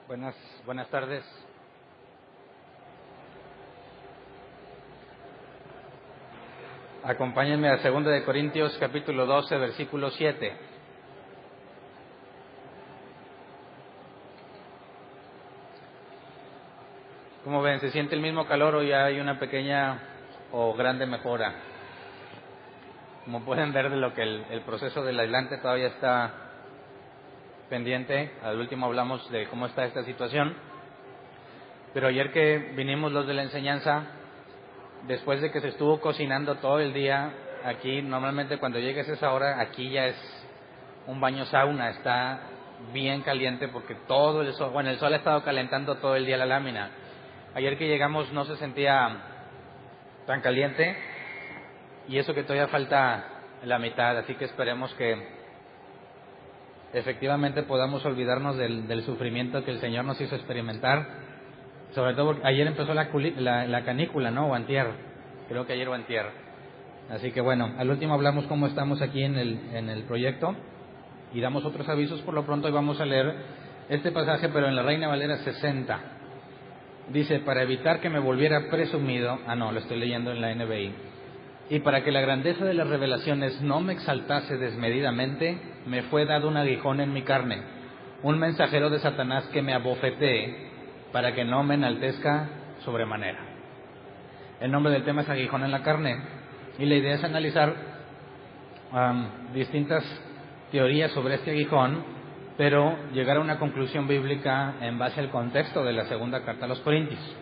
Buenas tardes. Acompáñenme a 2 de Corintios capítulo 12, versículo 7. Como ven, ¿se siente el mismo calor o ya hay una pequeña o grande mejora? Como pueden ver, de lo que el proceso del aislante todavía está pendiente. Al último hablamos de cómo está esta situación. Pero ayer que vinimos los de la enseñanza, después de que se estuvo cocinando todo el día, aquí normalmente cuando llegues a esa hora, aquí ya es un baño sauna, está bien caliente porque todo el sol ha estado calentando todo el día la lámina. Ayer que llegamos no se sentía tan caliente y eso que todavía falta la mitad, así que esperemos que efectivamente podamos olvidarnos del sufrimiento que el Señor nos hizo experimentar. Sobre todo porque ayer empezó la canícula, ¿no? O antier, creo que ayer o antier. Así que bueno, al último hablamos cómo estamos aquí en el proyecto y damos otros avisos por lo pronto y vamos a leer este pasaje, pero en la Reina Valera 60. Dice, para evitar que me volviera presumido, lo estoy leyendo en la NBI, y para que la grandeza de las revelaciones no me exaltase desmedidamente, me fue dado un aguijón en mi carne, un mensajero de Satanás que me abofetee, para que no me enaltezca sobremanera. El nombre del tema es aguijón en la carne, y la idea es analizar distintas teorías sobre este aguijón, pero llegar a una conclusión bíblica en base al contexto de la segunda carta a los Corintios.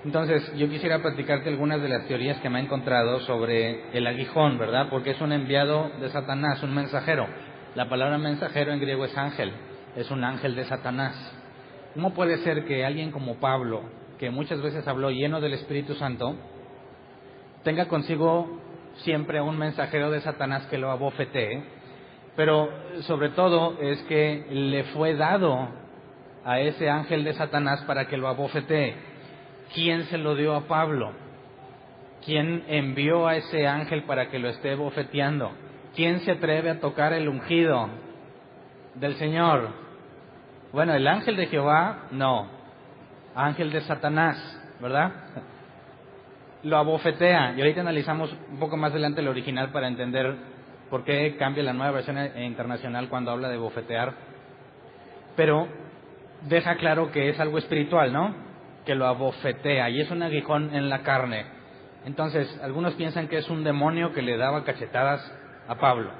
Entonces, yo quisiera platicarte algunas de las teorías que me he encontrado sobre el aguijón, ¿verdad? Porque es un enviado de Satanás, un mensajero. La palabra mensajero en griego es ángel, es un ángel de Satanás. ¿Cómo puede ser que alguien como Pablo, que muchas veces habló lleno del Espíritu Santo, tenga consigo siempre un mensajero de Satanás que lo abofetee? Pero sobre todo es que le fue dado a ese ángel de Satanás para que lo abofetee. ¿Quién se lo dio a Pablo? ¿Quién envió a ese ángel para que lo esté bofeteando? ¿Quién se atreve a tocar el ungido del Señor? Bueno, el ángel de Jehová, no. Ángel de Satanás, ¿verdad? Lo abofetea. Y ahorita analizamos un poco más adelante el original para entender por qué cambia la nueva versión internacional cuando habla de bofetear. Pero deja claro que es algo espiritual, ¿no? Que lo abofetea y es un aguijón en la carne. Entonces, algunos piensan que es un demonio que le daba cachetadas a Pablo.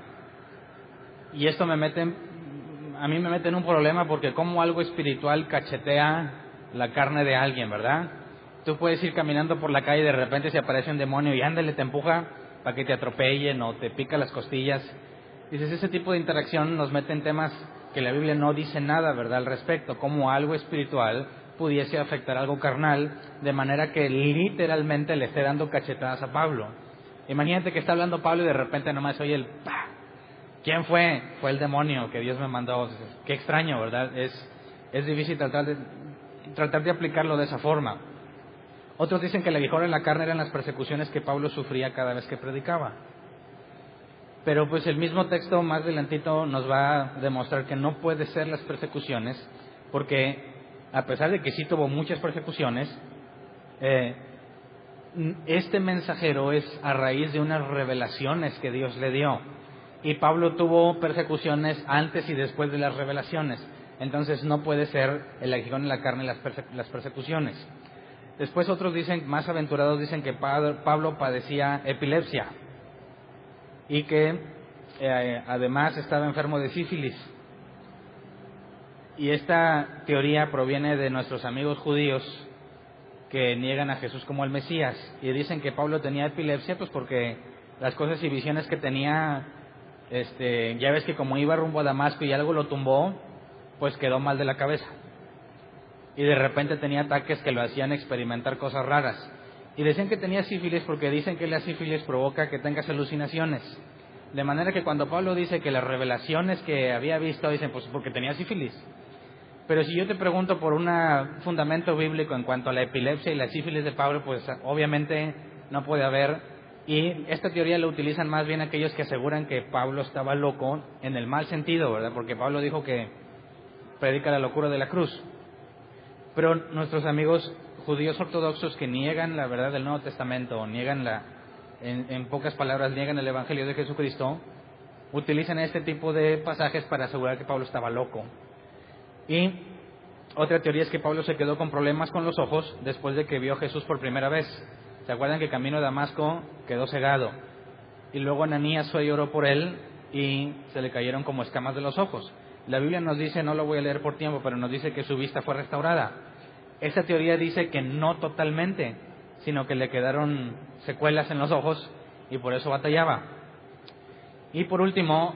Y esto a mí me mete en un problema porque como algo espiritual cachetea la carne de alguien, ¿verdad? Tú puedes ir caminando por la calle y de repente se aparece un demonio y ándale, te empuja para que te atropellen o te pica las costillas. Dices, ese tipo de interacción nos mete en temas que la Biblia no dice nada, ¿verdad?, al respecto, como algo espiritual pudiese afectar algo carnal, de manera que literalmente le esté dando cachetadas a Pablo. Imagínate que está hablando Pablo y de repente nomás oye el ¡pah! ¿Quién fue? Fue el demonio que Dios me mandó. Qué extraño, ¿verdad? Es difícil tratar de aplicarlo de esa forma. Otros dicen que el aguijón en la carne eran las persecuciones que Pablo sufría cada vez que predicaba. Pero pues el mismo texto más adelantito nos va a demostrar que no puede ser las persecuciones, porque a pesar de que sí tuvo muchas persecuciones, este mensajero es a raíz de unas revelaciones que Dios le dio. Y Pablo tuvo persecuciones antes y después de las revelaciones. Entonces no puede ser el aguijón en la carne las persecuciones. Después otros dicen, más aventurados, dicen que Pablo padecía epilepsia y que además estaba enfermo de sífilis. Y esta teoría proviene de nuestros amigos judíos que niegan a Jesús como el Mesías. Y dicen que Pablo tenía epilepsia pues porque las cosas y visiones que tenía, ya ves que como iba rumbo a Damasco y algo lo tumbó, pues quedó mal de la cabeza. Y de repente tenía ataques que lo hacían experimentar cosas raras. Y decían que tenía sífilis porque dicen que la sífilis provoca que tengas alucinaciones. De manera que cuando Pablo dice que las revelaciones que había visto, dicen pues porque tenía sífilis. Pero si yo te pregunto por un fundamento bíblico en cuanto a la epilepsia y la sífilis de Pablo, pues obviamente no puede haber. Y esta teoría la utilizan más bien aquellos que aseguran que Pablo estaba loco en el mal sentido, ¿verdad? Porque Pablo dijo que predica la locura de la cruz. Pero nuestros amigos judíos ortodoxos que niegan la verdad del Nuevo Testamento, o niegan en pocas palabras, niegan el Evangelio de Jesucristo, utilizan este tipo de pasajes para asegurar que Pablo estaba loco. Y otra teoría es que Pablo se quedó con problemas con los ojos después de que vio a Jesús por primera vez. ¿Se acuerdan que camino a Damasco quedó cegado? Y luego Ananías fue y oró por él y se le cayeron como escamas de los ojos. La Biblia nos dice, no lo voy a leer por tiempo, pero nos dice que su vista fue restaurada. Esa teoría dice que no totalmente, sino que le quedaron secuelas en los ojos y por eso batallaba. Y por último,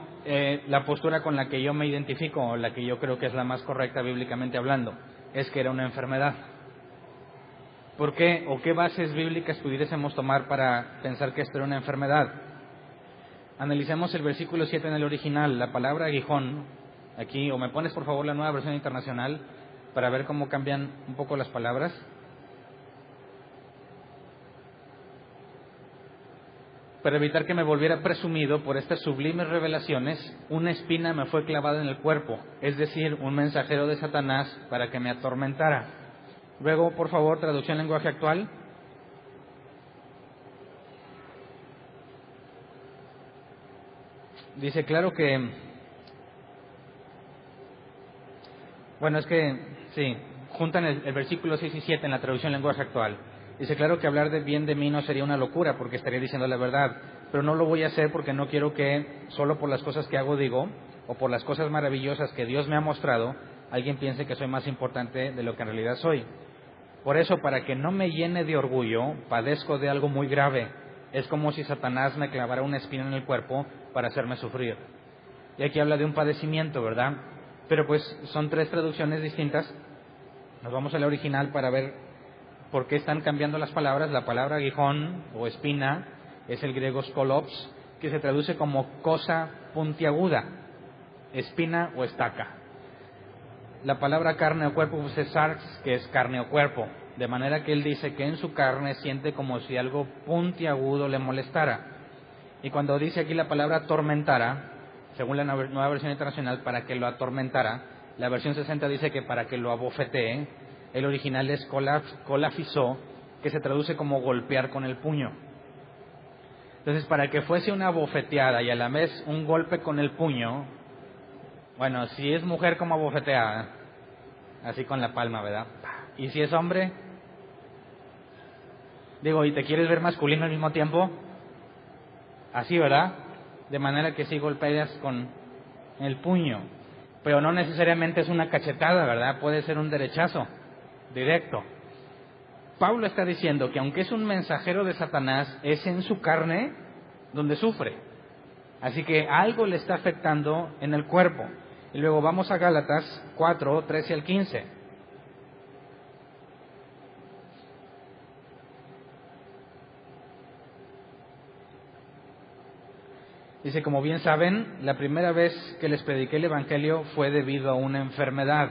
la postura con la que yo me identifico, o la que yo creo que es la más correcta bíblicamente hablando, es que era una enfermedad. ¿Por qué? ¿O qué bases bíblicas pudiésemos tomar para pensar que esto era una enfermedad? Analicemos el versículo 7 en el original, la palabra aguijón, aquí, o me pones por favor la Nueva Versión Internacional, para ver cómo cambian un poco las palabras. Para evitar que me volviera presumido por estas sublimes revelaciones, una espina me fue clavada en el cuerpo, es decir, un mensajero de Satanás para que me atormentara. Luego, por favor, traducción lenguaje actual. Dice, claro que... Bueno, es que, sí, juntan el versículo 6 y 7 en la traducción lenguaje actual. Dice, claro que hablar de bien de mí no sería una locura, porque estaría diciendo la verdad, pero no lo voy a hacer porque no quiero que, solo por las cosas que hago digo, o por las cosas maravillosas que Dios me ha mostrado, alguien piense que soy más importante de lo que en realidad soy. Por eso, para que no me llene de orgullo, padezco de algo muy grave. Es como si Satanás me clavara una espina en el cuerpo para hacerme sufrir. Y aquí habla de un padecimiento, ¿verdad? Pero pues son tres traducciones distintas. Nos vamos a la original para ver por qué están cambiando las palabras. La palabra aguijón o espina es el griego skolops, que se traduce como cosa puntiaguda, espina o estaca. La palabra carne o cuerpo pues es sarx, que es carne o cuerpo, de manera que él dice que en su carne siente como si algo puntiagudo le molestara. Y cuando dice aquí la palabra atormentara, según la Nueva Versión Internacional, para que lo atormentara, la versión 60 dice que para que lo abofetee. El original es colafizó, que se traduce como golpear con el puño. Entonces, para que fuese una bofeteada y a la vez un golpe con el puño, bueno, si es mujer, como abofetea, así con la palma, ¿verdad? Y si es hombre, digo, ¿y te quieres ver masculino al mismo tiempo? Así, ¿verdad? De manera que sí golpeas con el puño, pero no necesariamente es una cachetada, ¿verdad? Puede ser un derechazo directo. Pablo está diciendo que aunque es un mensajero de Satanás, es en su carne donde sufre. Así que algo le está afectando en el cuerpo. Y luego vamos a Gálatas 4, 13 al 15. Dice, como bien saben, la primera vez que les prediqué el Evangelio fue debido a una enfermedad.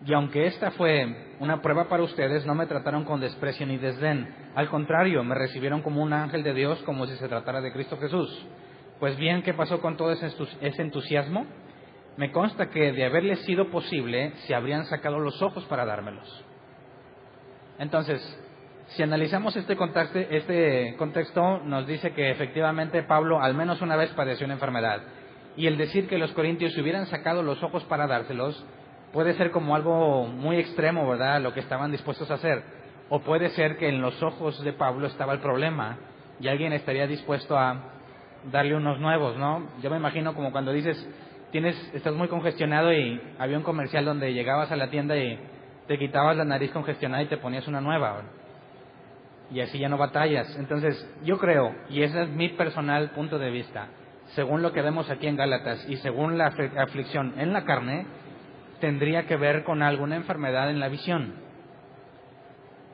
Y aunque esta fue una prueba para ustedes, no me trataron con desprecio ni desdén. Al contrario, me recibieron como un ángel de Dios, como si se tratara de Cristo Jesús. Pues bien, ¿qué pasó con todo ese entusiasmo? Me consta que de haberles sido posible, se habrían sacado los ojos para dármelos. Entonces, si analizamos este contexto, nos dice que efectivamente Pablo al menos una vez padeció una enfermedad. Y el decir que los corintios se hubieran sacado los ojos para dárselos puede ser como algo muy extremo, ¿verdad?, lo que estaban dispuestos a hacer. O puede ser que en los ojos de Pablo estaba el problema y alguien estaría dispuesto a darle unos nuevos, ¿no? Yo me imagino como cuando dices, estás muy congestionado y había un comercial donde llegabas a la tienda y te quitabas la nariz congestionada y te ponías una nueva, ¿verdad? Y así ya no batallas. Entonces, yo creo, y ese es mi personal punto de vista, según lo que vemos aquí en Gálatas y según la aflicción en la carne, tendría que ver con alguna enfermedad en la visión.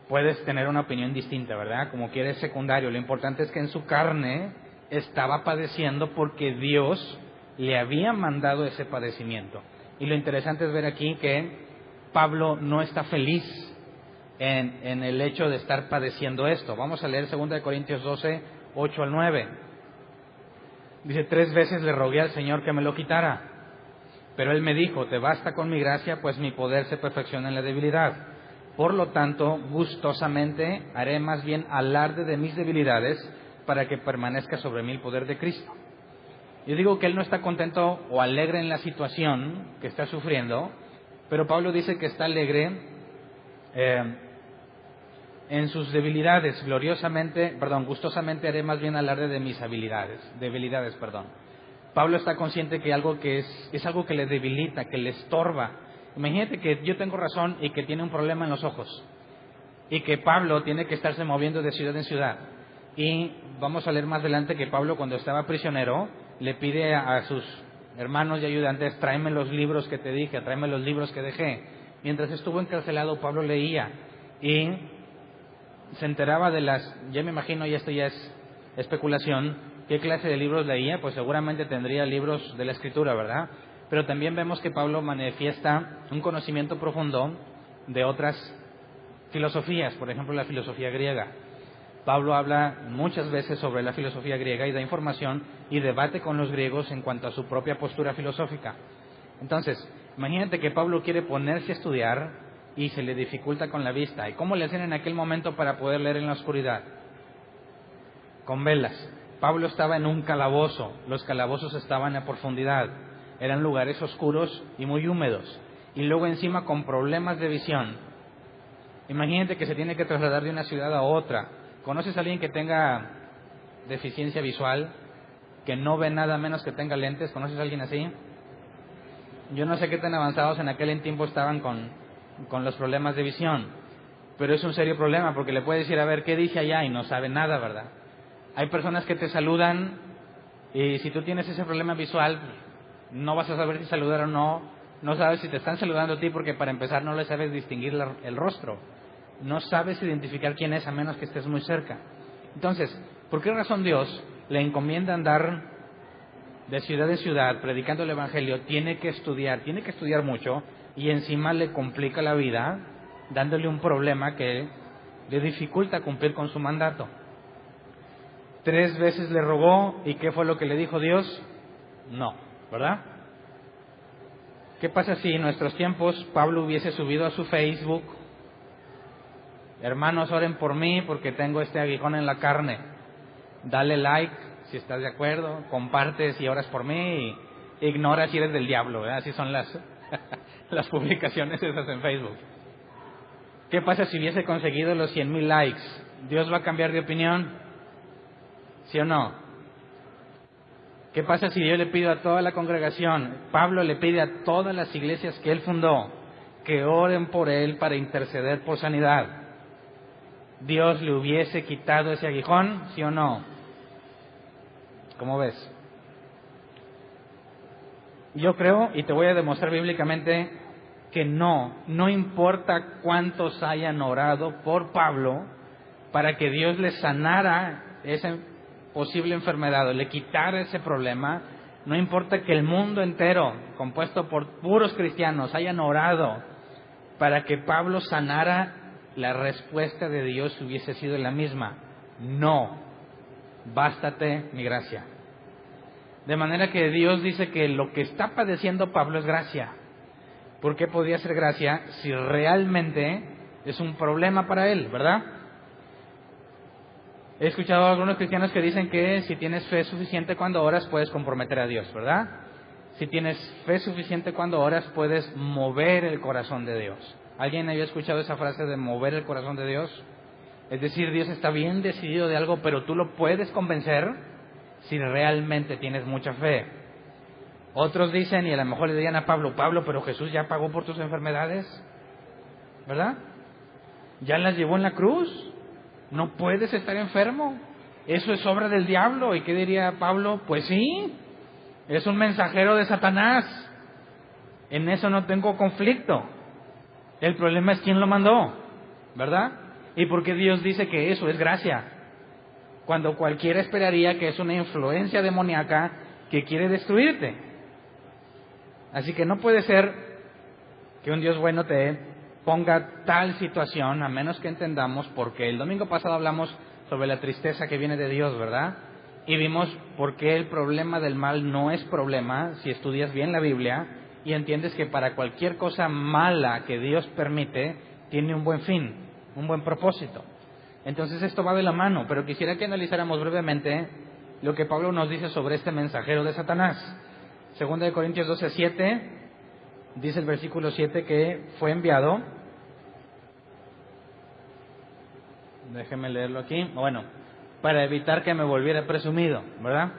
Puedes tener una opinión distinta, ¿verdad? Como quieres, secundario. Lo importante es que en su carne estaba padeciendo porque Dios le había mandado ese padecimiento. Y lo interesante es ver aquí que Pablo no está feliz en el hecho de estar padeciendo esto. Vamos a leer 2 Corintios 12, 8 al 9. Dice, 3 veces le rogué al Señor que me lo quitara, pero Él me dijo, te basta con mi gracia, pues mi poder se perfecciona en la debilidad. Por lo tanto, gustosamente haré más bien alarde de mis debilidades para que permanezca sobre mí el poder de Cristo. Yo digo que él no está contento o alegre en la situación que está sufriendo, pero Pablo dice que está alegre en sus debilidades. Gustosamente haré más bien alarde de mis debilidades. Pablo está consciente que es algo que le debilita, que le estorba. Imagínate que yo tengo razón y que tiene un problema en los ojos, y que Pablo tiene que estarse moviendo de ciudad en ciudad. Y vamos a leer más adelante que Pablo, cuando estaba prisionero, le pide a sus hermanos y ayudantes: tráeme los libros que te dije, tráeme los libros que dejé. Mientras estuvo encarcelado, Pablo leía y se enteraba ya me imagino, y esto ya es especulación, qué clase de libros leía. Pues seguramente tendría libros de la Escritura, ¿verdad? Pero también vemos que Pablo manifiesta un conocimiento profundo de otras filosofías, por ejemplo la filosofía griega. Pablo habla muchas veces sobre la filosofía griega y da información y debate con los griegos en cuanto a su propia postura filosófica. Entonces, imagínate que Pablo quiere ponerse a estudiar y se le dificulta con la vista. ¿Y cómo le hacen en aquel momento para poder leer en la oscuridad? Con velas. Pablo estaba en un calabozo. Los calabozos estaban a profundidad. Eran lugares oscuros y muy húmedos. Y luego encima con problemas de visión. Imagínate que se tiene que trasladar de una ciudad a otra. ¿Conoces a alguien que tenga deficiencia visual, que no ve nada menos que tenga lentes? ¿Conoces a alguien así? Yo no sé qué tan avanzados en aquel tiempo estaban con los problemas de visión, pero es un serio problema, porque le puedes decir: a ver, ¿qué dice allá? Y no sabe nada, ¿verdad? Hay personas que te saludan y si tú tienes ese problema visual, no vas a saber si saludar o no. No sabes si te están saludando a ti, porque para empezar no le sabes distinguir el rostro. No sabes identificar quién es a menos que estés muy cerca. Entonces, ¿por qué razón Dios le encomienda andar de ciudad en ciudad predicando el Evangelio? Tiene que estudiar mucho, y encima le complica la vida dándole un problema que le dificulta cumplir con su mandato. 3 veces le rogó, ¿y qué fue lo que le dijo Dios? No, ¿verdad? ¿Qué pasa si en nuestros tiempos Pablo hubiese subido a su Facebook: hermanos, oren por mí porque tengo este aguijón en la carne? Dale like si estás de acuerdo, comparte si oras por mí, y ignora si eres del diablo, ¿verdad? Así son las publicaciones esas en Facebook. ¿Qué pasa si hubiese conseguido los 100,000 likes? ¿Dios va a cambiar de opinión? ¿Sí o no? ¿Qué pasa si yo le pido a toda la congregación? Pablo le pide a todas las iglesias que él fundó que oren por él para interceder por sanidad. ¿Dios le hubiese quitado ese aguijón? ¿Sí o no? ¿Cómo ves? Yo creo, y te voy a demostrar bíblicamente, que no importa cuántos hayan orado por Pablo para que Dios le sanara esa posible enfermedad o le quitara ese problema. No importa que el mundo entero, compuesto por puros cristianos, hayan orado para que Pablo sanara, la respuesta de Dios hubiese sido la misma: no, bástate mi gracia. De manera que Dios dice que lo que está padeciendo Pablo es gracia. ¿Por qué podría ser gracia si realmente es un problema para él, verdad? He escuchado a algunos cristianos que dicen que si tienes fe suficiente cuando oras puedes comprometer a Dios, ¿verdad? Si tienes fe suficiente cuando oras puedes mover el corazón de Dios. ¿Alguien había escuchado esa frase de mover el corazón de Dios? Es decir, Dios está bien decidido de algo, pero tú lo puedes convencer si realmente tienes mucha fe. Otros dicen, y a lo mejor le dirían a Pablo: pero Jesús ya pagó por tus enfermedades, ¿verdad? Ya las llevó en la cruz. No puedes estar enfermo. Eso es obra del diablo. ¿Y qué diría Pablo? Pues sí, es un mensajero de Satanás. En eso no tengo conflicto. El problema es quién lo mandó, ¿verdad? ¿Y por qué Dios dice que eso es gracia? Cuando cualquiera esperaría que es una influencia demoníaca que quiere destruirte. Así que no puede ser que un Dios bueno te ponga tal situación, a menos que entendamos por qué. El domingo pasado hablamos sobre la tristeza que viene de Dios, ¿verdad? Y vimos por qué el problema del mal no es problema si estudias bien la Biblia y entiendes que para cualquier cosa mala que Dios permite, tiene un buen fin, un buen propósito. Entonces esto va de la mano, pero quisiera que analizáramos brevemente lo que Pablo nos dice sobre este mensajero de Satanás. Segunda de Corintios 12:7, dice el versículo 7 que fue enviado. Déjeme leerlo aquí. Bueno, para evitar que me volviera presumido, ¿verdad?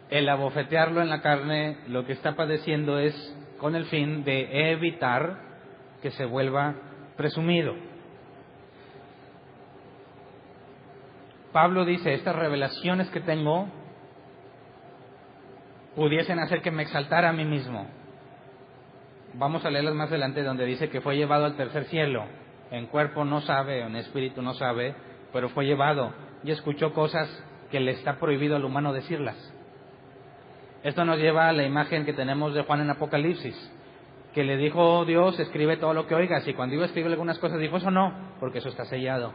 El abofetearlo en la carne, lo que está padeciendo es con el fin de evitar que se vuelva presumido. Pablo dice, estas revelaciones que tengo pudiesen hacer que me exaltara a mí mismo. Vamos a leerlas más adelante, donde dice que fue llevado al tercer cielo. En cuerpo no sabe, en espíritu no sabe, pero fue llevado y escuchó cosas que le está prohibido al humano decirlas. Esto nos lleva a la imagen que tenemos de Juan en Apocalipsis, que le dijo Dios, escribe todo lo que oigas, y cuando iba a escribir algunas cosas dijo, eso no, porque eso está sellado.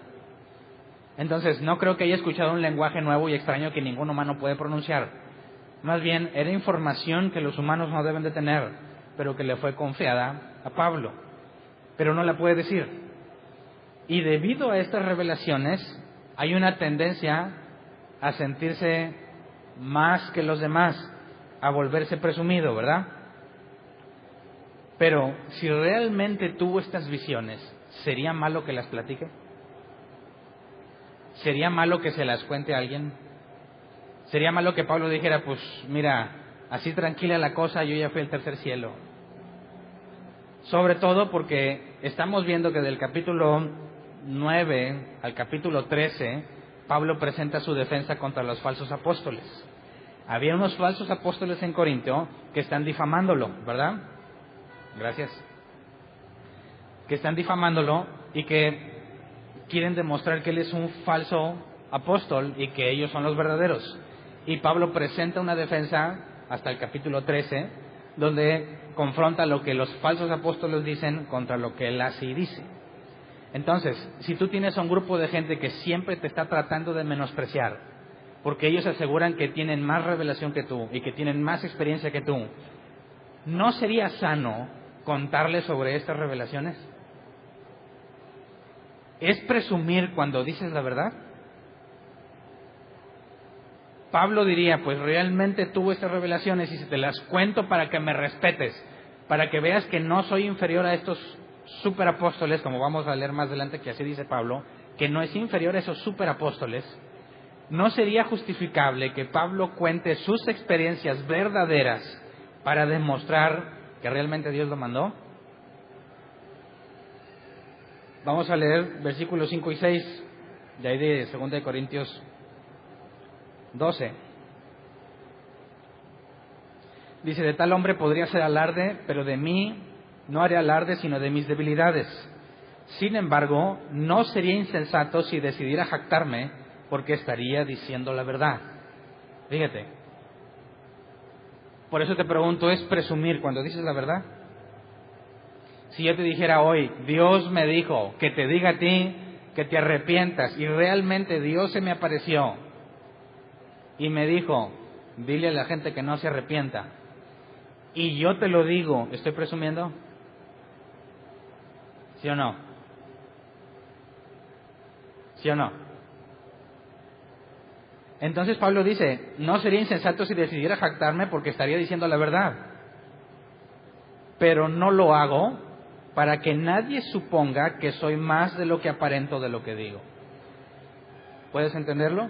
Entonces, no creo que haya escuchado un lenguaje nuevo y extraño que ningún humano puede pronunciar. Más bien, era información que los humanos no deben de tener, pero que le fue confiada a Pablo. Pero no la puede decir. Y debido a estas revelaciones, hay una tendencia a sentirse más que los demás, a volverse presumido, ¿verdad? Pero, si realmente tuvo estas visiones, ¿sería malo que las platique? ¿Sería malo que se las cuente a alguien? ¿Sería malo que Pablo dijera, pues mira, así tranquila la cosa, yo ya fui al tercer cielo? Sobre todo porque estamos viendo que del capítulo 9 al capítulo 13, Pablo presenta su defensa contra los falsos apóstoles. Había unos falsos apóstoles en Corinto que están difamándolo, ¿verdad? Gracias. Que están difamándolo y que quieren demostrar que él es un falso apóstol y que ellos son los verdaderos. Y Pablo presenta una defensa hasta el capítulo 13, donde confronta lo que los falsos apóstoles dicen contra lo que él hace y dice. Entonces, si tú tienes a un grupo de gente que siempre te está tratando de menospreciar, porque ellos aseguran que tienen más revelación que tú y que tienen más experiencia que tú, ¿no sería sano contarles sobre estas revelaciones? ¿Es presumir cuando dices la verdad? Pablo diría, pues realmente tuvo estas revelaciones y si te las cuento para que me respetes, para que veas que no soy inferior a estos superapóstoles, como vamos a leer más adelante que así dice Pablo, que no es inferior a esos superapóstoles, ¿no sería justificable que Pablo cuente sus experiencias verdaderas para demostrar que realmente Dios lo mandó? Vamos a leer versículos 5 y 6, de ahí de 2 de Corintios 12. Dice, de tal hombre podría ser alarde, pero de mí no haré alarde sino de mis debilidades. Sin embargo, no sería insensato si decidiera jactarme, porque estaría diciendo la verdad. Fíjate. Por eso te pregunto, ¿es presumir cuando dices la verdad? Si yo te dijera hoy, Dios me dijo que te diga a ti que te arrepientas, y realmente Dios se me apareció y me dijo, dile a la gente que no se arrepienta, y yo te lo digo, ¿estoy presumiendo? ¿Sí o no? ¿Sí o no? Entonces Pablo dice, no sería insensato si decidiera jactarme porque estaría diciendo la verdad, pero no lo hago para que nadie suponga que soy más de lo que aparento de lo que digo. ¿Puedes entenderlo?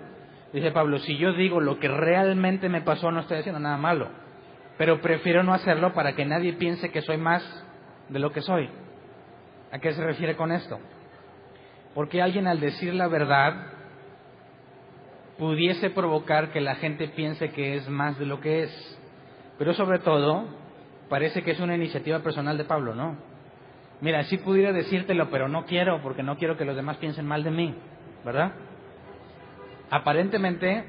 Dice Pablo, si yo digo lo que realmente me pasó, no estoy haciendo nada malo, pero prefiero no hacerlo para que nadie piense que soy más de lo que soy. ¿A qué se refiere con esto? Porque alguien al decir la verdad pudiese provocar que la gente piense que es más de lo que es. Pero sobre todo, parece que es una iniciativa personal de Pablo, ¿no? Mira, sí pudiera decírtelo, pero no quiero, porque no quiero que los demás piensen mal de mí, ¿verdad? Aparentemente,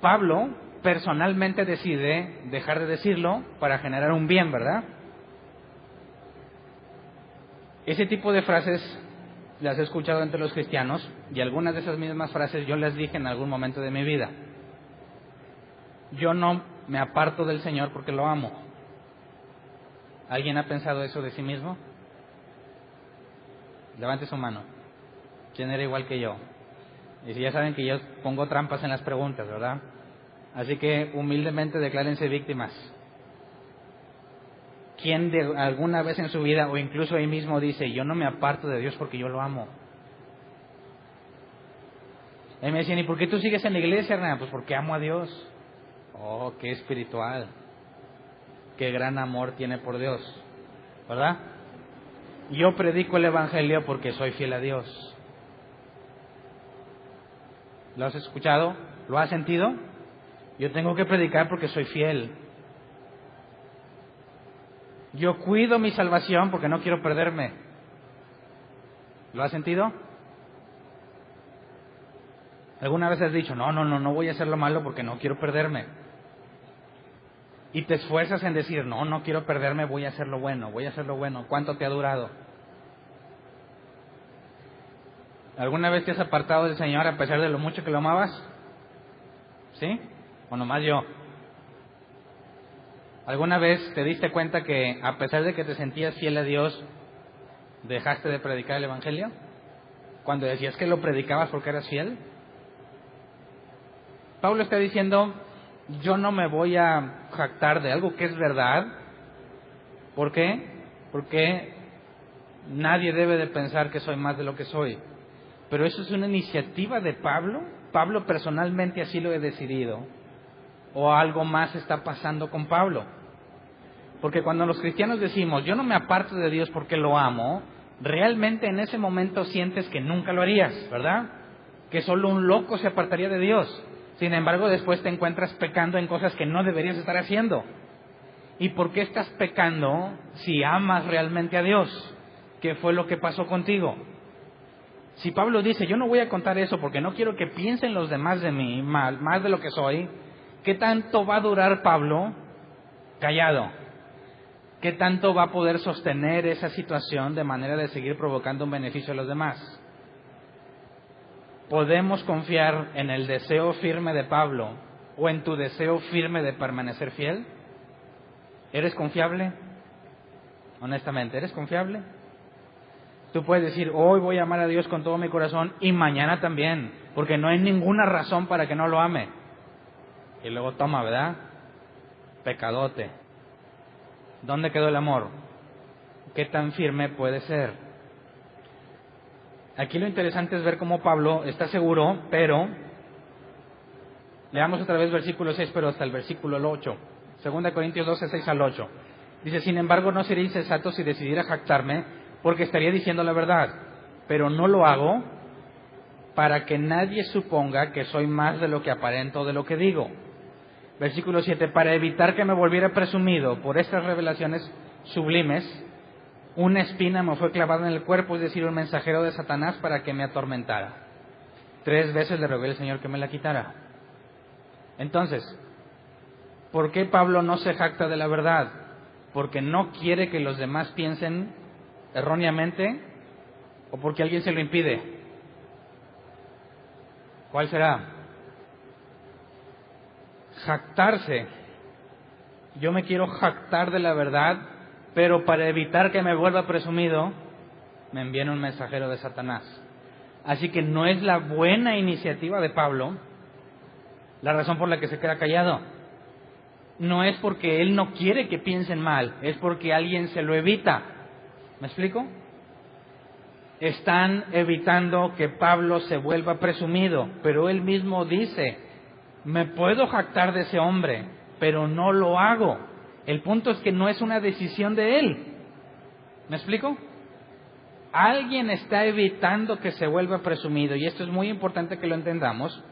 Pablo personalmente decide dejar de decirlo para generar un bien, ¿verdad? Ese tipo de frases las he escuchado entre los cristianos, y algunas de esas mismas frases yo las dije en algún momento de mi vida. Yo no me aparto del Señor porque lo amo. ¿Alguien ha pensado eso de sí mismo? Levante su mano. ¿Quién era igual que yo? Y si ya saben que yo pongo trampas en las preguntas, ¿verdad? Así que humildemente declárense víctimas. ¿Quién de alguna vez en su vida, o incluso ahí mismo, dice, yo no me aparto de Dios porque yo lo amo? Y me decían, ¿y por qué tú sigues en la iglesia, Hernán? Pues porque amo a Dios. Oh, qué espiritual. Qué gran amor tiene por Dios, ¿verdad? Yo predico el Evangelio porque soy fiel a Dios. ¿Lo has escuchado? ¿Lo has sentido? Yo tengo que predicar porque soy fiel. Yo cuido mi salvación porque no quiero perderme. ¿Lo has sentido? ¿Alguna vez has dicho, no voy a hacer lo malo porque no quiero perderme? Y te esfuerzas en decir, no quiero perderme, voy a hacer lo bueno, voy a hacer lo bueno. ¿Cuánto te ha durado? ¿Alguna vez te has apartado del Señor a pesar de lo mucho que lo amabas? ¿Sí? ¿O nomás yo? ¿Alguna vez te diste cuenta que a pesar de que te sentías fiel a Dios, dejaste de predicar el Evangelio? Cuando decías que lo predicabas porque eras fiel. Pablo está diciendo, yo no me voy a jactar de algo que es verdad. ¿Por qué? Porque nadie debe de pensar que soy más de lo que soy. Pero eso es una iniciativa de Pablo. Pablo personalmente así lo he decidido. O algo más está pasando con Pablo. Porque cuando los cristianos decimos, yo no me aparto de Dios porque lo amo, realmente en ese momento sientes que nunca lo harías, ¿verdad? Que solo un loco se apartaría de Dios. Sin embargo, después te encuentras pecando en cosas que no deberías estar haciendo. ¿Y por qué estás pecando si amas realmente a Dios? ¿Qué fue lo que pasó contigo? Si Pablo dice, yo no voy a contar eso porque no quiero que piensen los demás de mí mal, más de lo que soy, ¿qué tanto va a durar Pablo callado? ¿Qué tanto va a poder sostener esa situación de manera de seguir provocando un beneficio a los demás? ¿Podemos confiar en el deseo firme de Pablo o en tu deseo firme de permanecer fiel? ¿Eres confiable? Honestamente, ¿eres confiable? Tú puedes decir, hoy voy a amar a Dios con todo mi corazón y mañana también, porque no hay ninguna razón para que no lo ame. Y luego toma, ¿verdad? Pecadote. ¿Dónde quedó el amor? ¿Qué tan firme puede ser? Aquí lo interesante es ver cómo Pablo está seguro, pero leamos otra vez versículo 6, pero hasta el versículo 8. 2 Corintios 12, 6 al 8. Dice, sin embargo, no seré insensato si decidiera jactarme, porque estaría diciendo la verdad, pero no lo hago para que nadie suponga que soy más de lo que aparento o de lo que digo. Versículo 7, para evitar que me volviera presumido por estas revelaciones sublimes, una espina me fue clavada en el cuerpo, es decir, un mensajero de Satanás para que me atormentara. 3 veces le rogué al Señor que me la quitara. Entonces, ¿por qué Pablo no se jacta de la verdad? ¿Porque no quiere que los demás piensen erróneamente o porque alguien se lo impide? ¿Cuál será? Jactarse. Yo me quiero jactar de la verdad, pero para evitar que me vuelva presumido, me envían un mensajero de Satanás. Así que no es la buena iniciativa de Pablo la razón por la que se queda callado. No es porque él no quiere que piensen mal, es porque alguien se lo evita. ¿Me explico? Están evitando que Pablo se vuelva presumido, pero él mismo dice, me puedo jactar de ese hombre, pero no lo hago. El punto es que no es una decisión de él. ¿Me explico? Alguien está evitando que se vuelva presumido, y esto es muy importante que lo entendamos,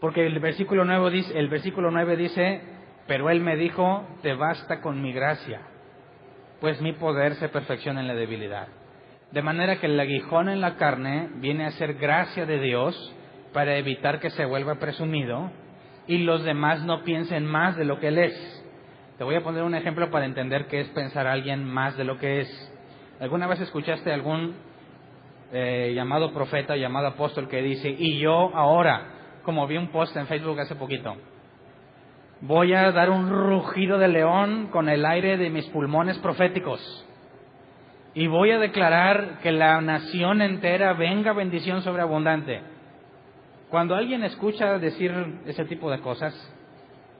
porque el versículo 9 dice, pero él me dijo, te basta con mi gracia, pues mi poder se perfecciona en la debilidad. De manera que el aguijón en la carne viene a ser gracia de Dios para evitar que se vuelva presumido y los demás no piensen más de lo que él es. Te voy a poner un ejemplo para entender qué es pensar a alguien más de lo que es. ¿Alguna vez escuchaste algún llamado profeta, llamado apóstol que dice, y yo ahora, como vi un post en Facebook hace poquito, voy a dar un rugido de león con el aire de mis pulmones proféticos? y voy a declarar que la nación entera venga bendición sobreabundante. Cuando alguien escucha decir ese tipo de cosas,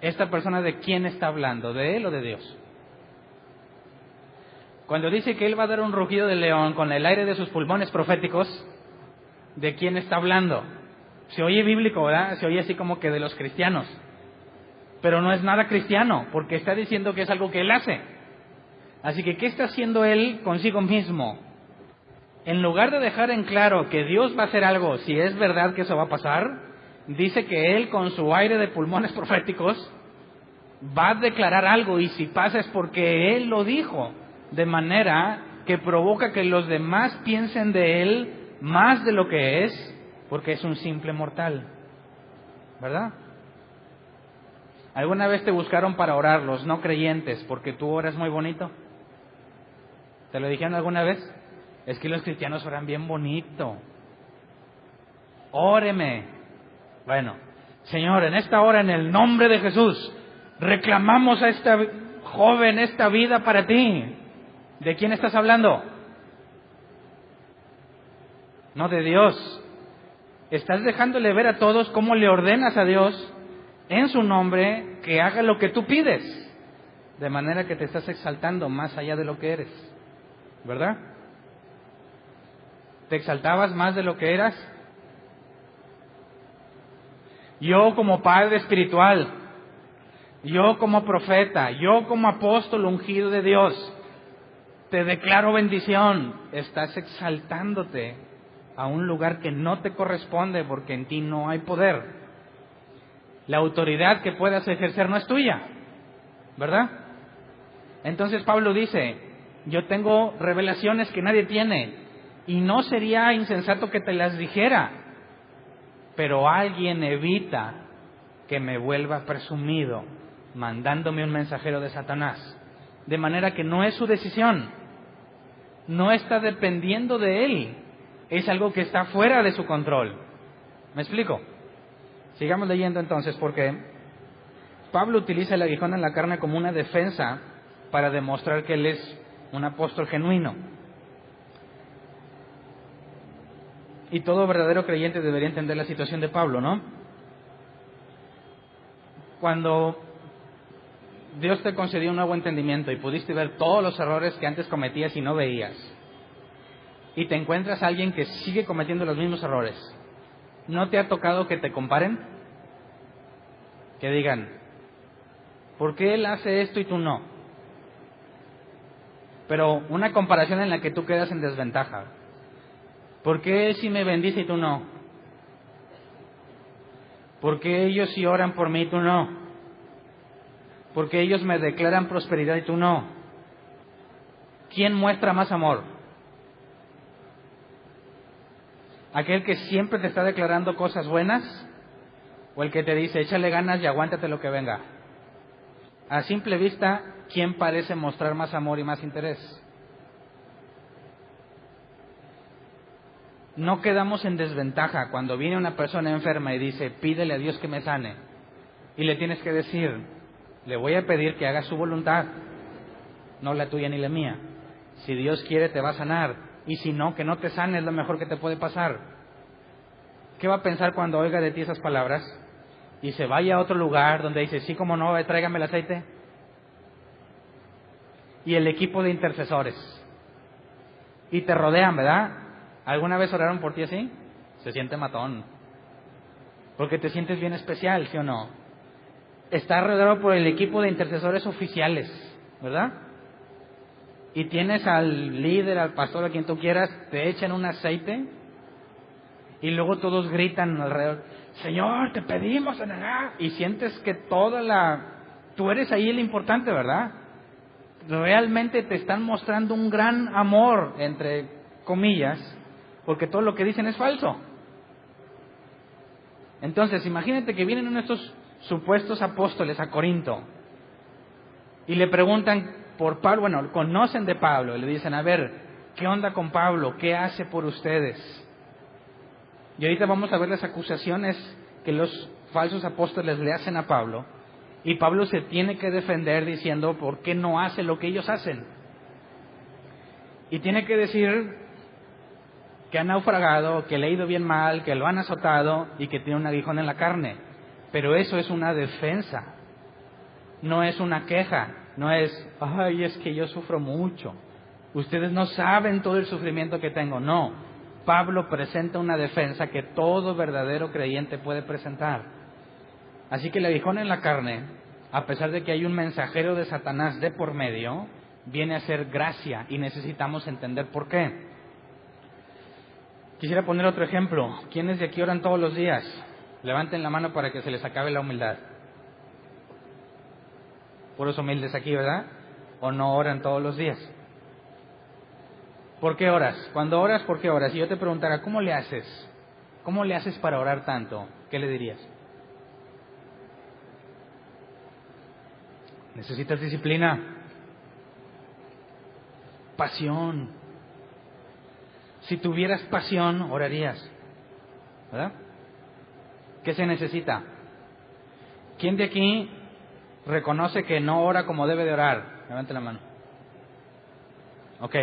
esta persona, ¿de quién está hablando? ¿De él o de Dios? Cuando dice que él va a dar un rugido de león con el aire de sus pulmones proféticos, ¿de quién está hablando? Se oye bíblico, ¿verdad? Se oye así como que de los cristianos. Pero no es nada cristiano, porque está diciendo que es algo que él hace. Así que, ¿qué está haciendo él consigo mismo? En lugar de dejar en claro que Dios va a hacer algo, si es verdad que eso va a pasar, dice que él con su aire de pulmones proféticos va a declarar algo, y si pasa es porque él lo dijo, de manera que provoca que los demás piensen de él más de lo que es, porque es un simple mortal, ¿verdad? ¿Alguna vez te buscaron para orar los no creyentes porque tú oras muy bonito? ¿Te lo dijeron alguna vez? Es que los cristianos oran bien bonito. Óreme. Bueno, Señor, en esta hora, en el nombre de Jesús, reclamamos a esta joven, esta vida para ti. ¿De quién estás hablando? No, de Dios. Estás dejándole ver a todos cómo le ordenas a Dios en su nombre que haga lo que tú pides, de manera que te estás exaltando más allá de lo que eres, ¿verdad? ¿Te exaltabas más de lo que eras? Yo como padre espiritual, yo como profeta, yo como apóstol ungido de Dios, te declaro bendición. Estás exaltándote a un lugar que no te corresponde, porque en ti no hay poder. La autoridad que puedas ejercer no es tuya, ¿verdad? Entonces Pablo dice, yo tengo revelaciones que nadie tiene, y no sería insensato que te las dijera, pero alguien evita que me vuelva presumido, mandándome un mensajero de Satanás, de manera que no es su decisión, no está dependiendo de él, es algo que está fuera de su control. ¿Me explico? Sigamos leyendo entonces, porque Pablo utiliza el aguijón en la carne como una defensa para demostrar que él es un apóstol genuino. Y todo verdadero creyente debería entender la situación de Pablo, ¿no? Cuando Dios te concedió un nuevo entendimiento y pudiste ver todos los errores que antes cometías y no veías, y te encuentras a alguien que sigue cometiendo los mismos errores, ¿no te ha tocado que te comparen? Que digan, ¿por qué él hace esto y tú no? Pero una comparación en la que tú quedas en desventaja. ¿Por qué él sí me bendice y tú no? ¿Por qué ellos sí oran por mí y tú no? ¿Por qué ellos me declaran prosperidad y tú no? ¿Quién muestra más amor? ¿Aquel que siempre te está declarando cosas buenas? ¿O el que te dice, échale ganas y aguántate lo que venga? A simple vista, ¿quién parece mostrar más amor y más interés? No quedamos en desventaja cuando viene una persona enferma y dice, pídele a Dios que me sane. Y le tienes que decir, le voy a pedir que haga su voluntad, no la tuya ni la mía. Si Dios quiere te va a sanar, y si no, que no te sane, es lo mejor que te puede pasar. ¿Qué va a pensar cuando oiga de ti esas palabras? Y se vaya a otro lugar donde dice, sí, como no, tráigame el aceite. Y el equipo de intercesores. Y te rodean, ¿verdad? ¿Alguna vez oraron por ti así? Se siente matón. Porque te sientes bien especial, ¿sí o no? Estás rodeado por el equipo de intercesores oficiales, ¿verdad? Y tienes al líder, al pastor, a quien tú quieras, te echan un aceite y luego todos gritan alrededor, Señor, te pedimos, y sientes que tú eres ahí el importante, ¿verdad? Realmente te están mostrando un gran amor, entre comillas, porque todo lo que dicen es falso. Entonces, imagínate que vienen uno de estos supuestos apóstoles a Corinto y le preguntan por Pablo, bueno, conocen de Pablo, y le dicen, a ver, ¿qué onda con Pablo? ¿Qué hace por ustedes? Y ahorita vamos a ver las acusaciones que los falsos apóstoles le hacen a Pablo, y Pablo se tiene que defender diciendo por qué no hace lo que ellos hacen. Y tiene que decir que ha naufragado, que le ha ido bien mal, que lo han azotado y que tiene un aguijón en la carne. Pero eso es una defensa, no es una queja, no es, ay, es que yo sufro mucho. Ustedes no saben todo el sufrimiento que tengo. No, Pablo presenta una defensa que todo verdadero creyente puede presentar. Así que el aguijón en la carne, a pesar de que hay un mensajero de Satanás de por medio, viene a ser gracia y necesitamos entender por qué. Quisiera poner otro ejemplo. ¿Quiénes de aquí oran todos los días? Levanten la mano para que se les acabe la humildad. Puros humildes aquí, ¿verdad? ¿O no oran todos los días? ¿Por qué oras? Cuando oras, ¿por qué oras? Si yo te preguntara, ¿cómo le haces? ¿Cómo le haces para orar tanto? ¿Qué le dirías? Necesitas disciplina, pasión. Si tuvieras pasión, orarías, ¿verdad? ¿Qué se necesita? ¿Quién de aquí reconoce que no ora como debe de orar? Levante la mano. Ok,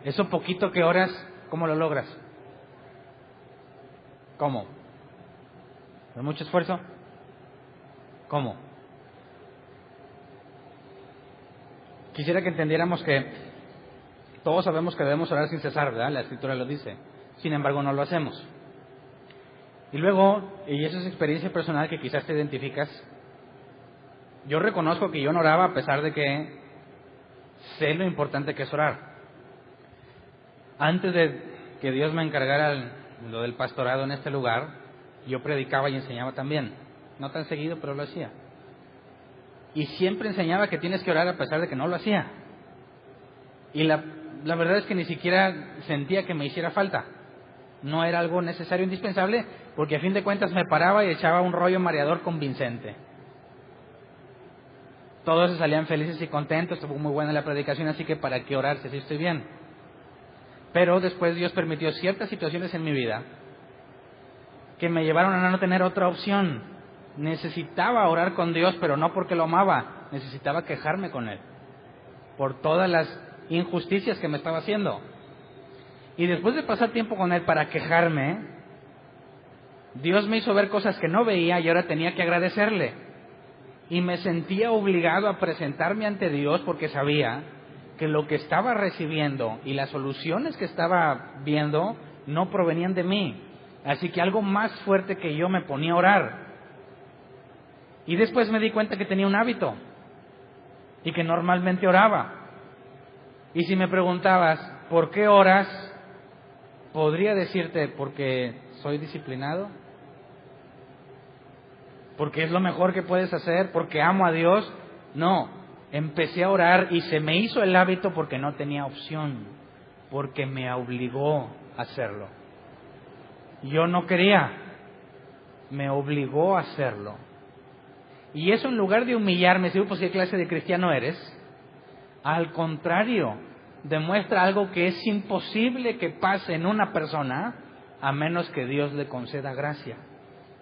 eso poquito que oras, ¿cómo lo logras? ¿Cómo? ¿Con mucho esfuerzo? ¿Cómo? Quisiera que entendiéramos que todos sabemos que debemos orar sin cesar, ¿verdad? La Escritura lo dice. Sin embargo, no lo hacemos. Y luego, y eso es experiencia personal que quizás te identificas, yo reconozco que yo no oraba a pesar de que sé lo importante que es orar. Antes de que Dios me encargara lo del pastorado en este lugar, yo predicaba y enseñaba también. No tan seguido, pero lo hacía. Y siempre enseñaba que tienes que orar a pesar de que no lo hacía. Y la verdad es que ni siquiera sentía que me hiciera falta. No era algo necesario, indispensable, porque a fin de cuentas me paraba y echaba un rollo mareador convincente. Todos se salían felices y contentos, estuvo muy buena la predicación, así que ¿para qué orar si estoy bien? Pero después Dios permitió ciertas situaciones en mi vida que me llevaron a no tener otra opción. Necesitaba orar con Dios, pero no porque lo amaba, necesitaba quejarme con Él por todas las injusticias que me estaba haciendo. Y después de pasar tiempo con Él para quejarme, Dios me hizo ver cosas que no veía y ahora tenía que agradecerle. Y me sentía obligado a presentarme ante Dios porque sabía que lo que estaba recibiendo y las soluciones que estaba viendo no provenían de mí. Así que algo más fuerte que yo me ponía a orar. Y después me di cuenta que tenía un hábito y que normalmente oraba. Y si me preguntabas, ¿por qué oras? Podría decirte, porque soy disciplinado, porque es lo mejor que puedes hacer, porque amo a Dios. No, empecé a orar y se me hizo el hábito porque no tenía opción, porque me obligó a hacerlo. Yo no quería, me obligó a hacerlo. Y eso, en lugar de humillarme, si pues qué clase de cristiano eres, al contrario, demuestra algo que es imposible que pase en una persona a menos que Dios le conceda gracia.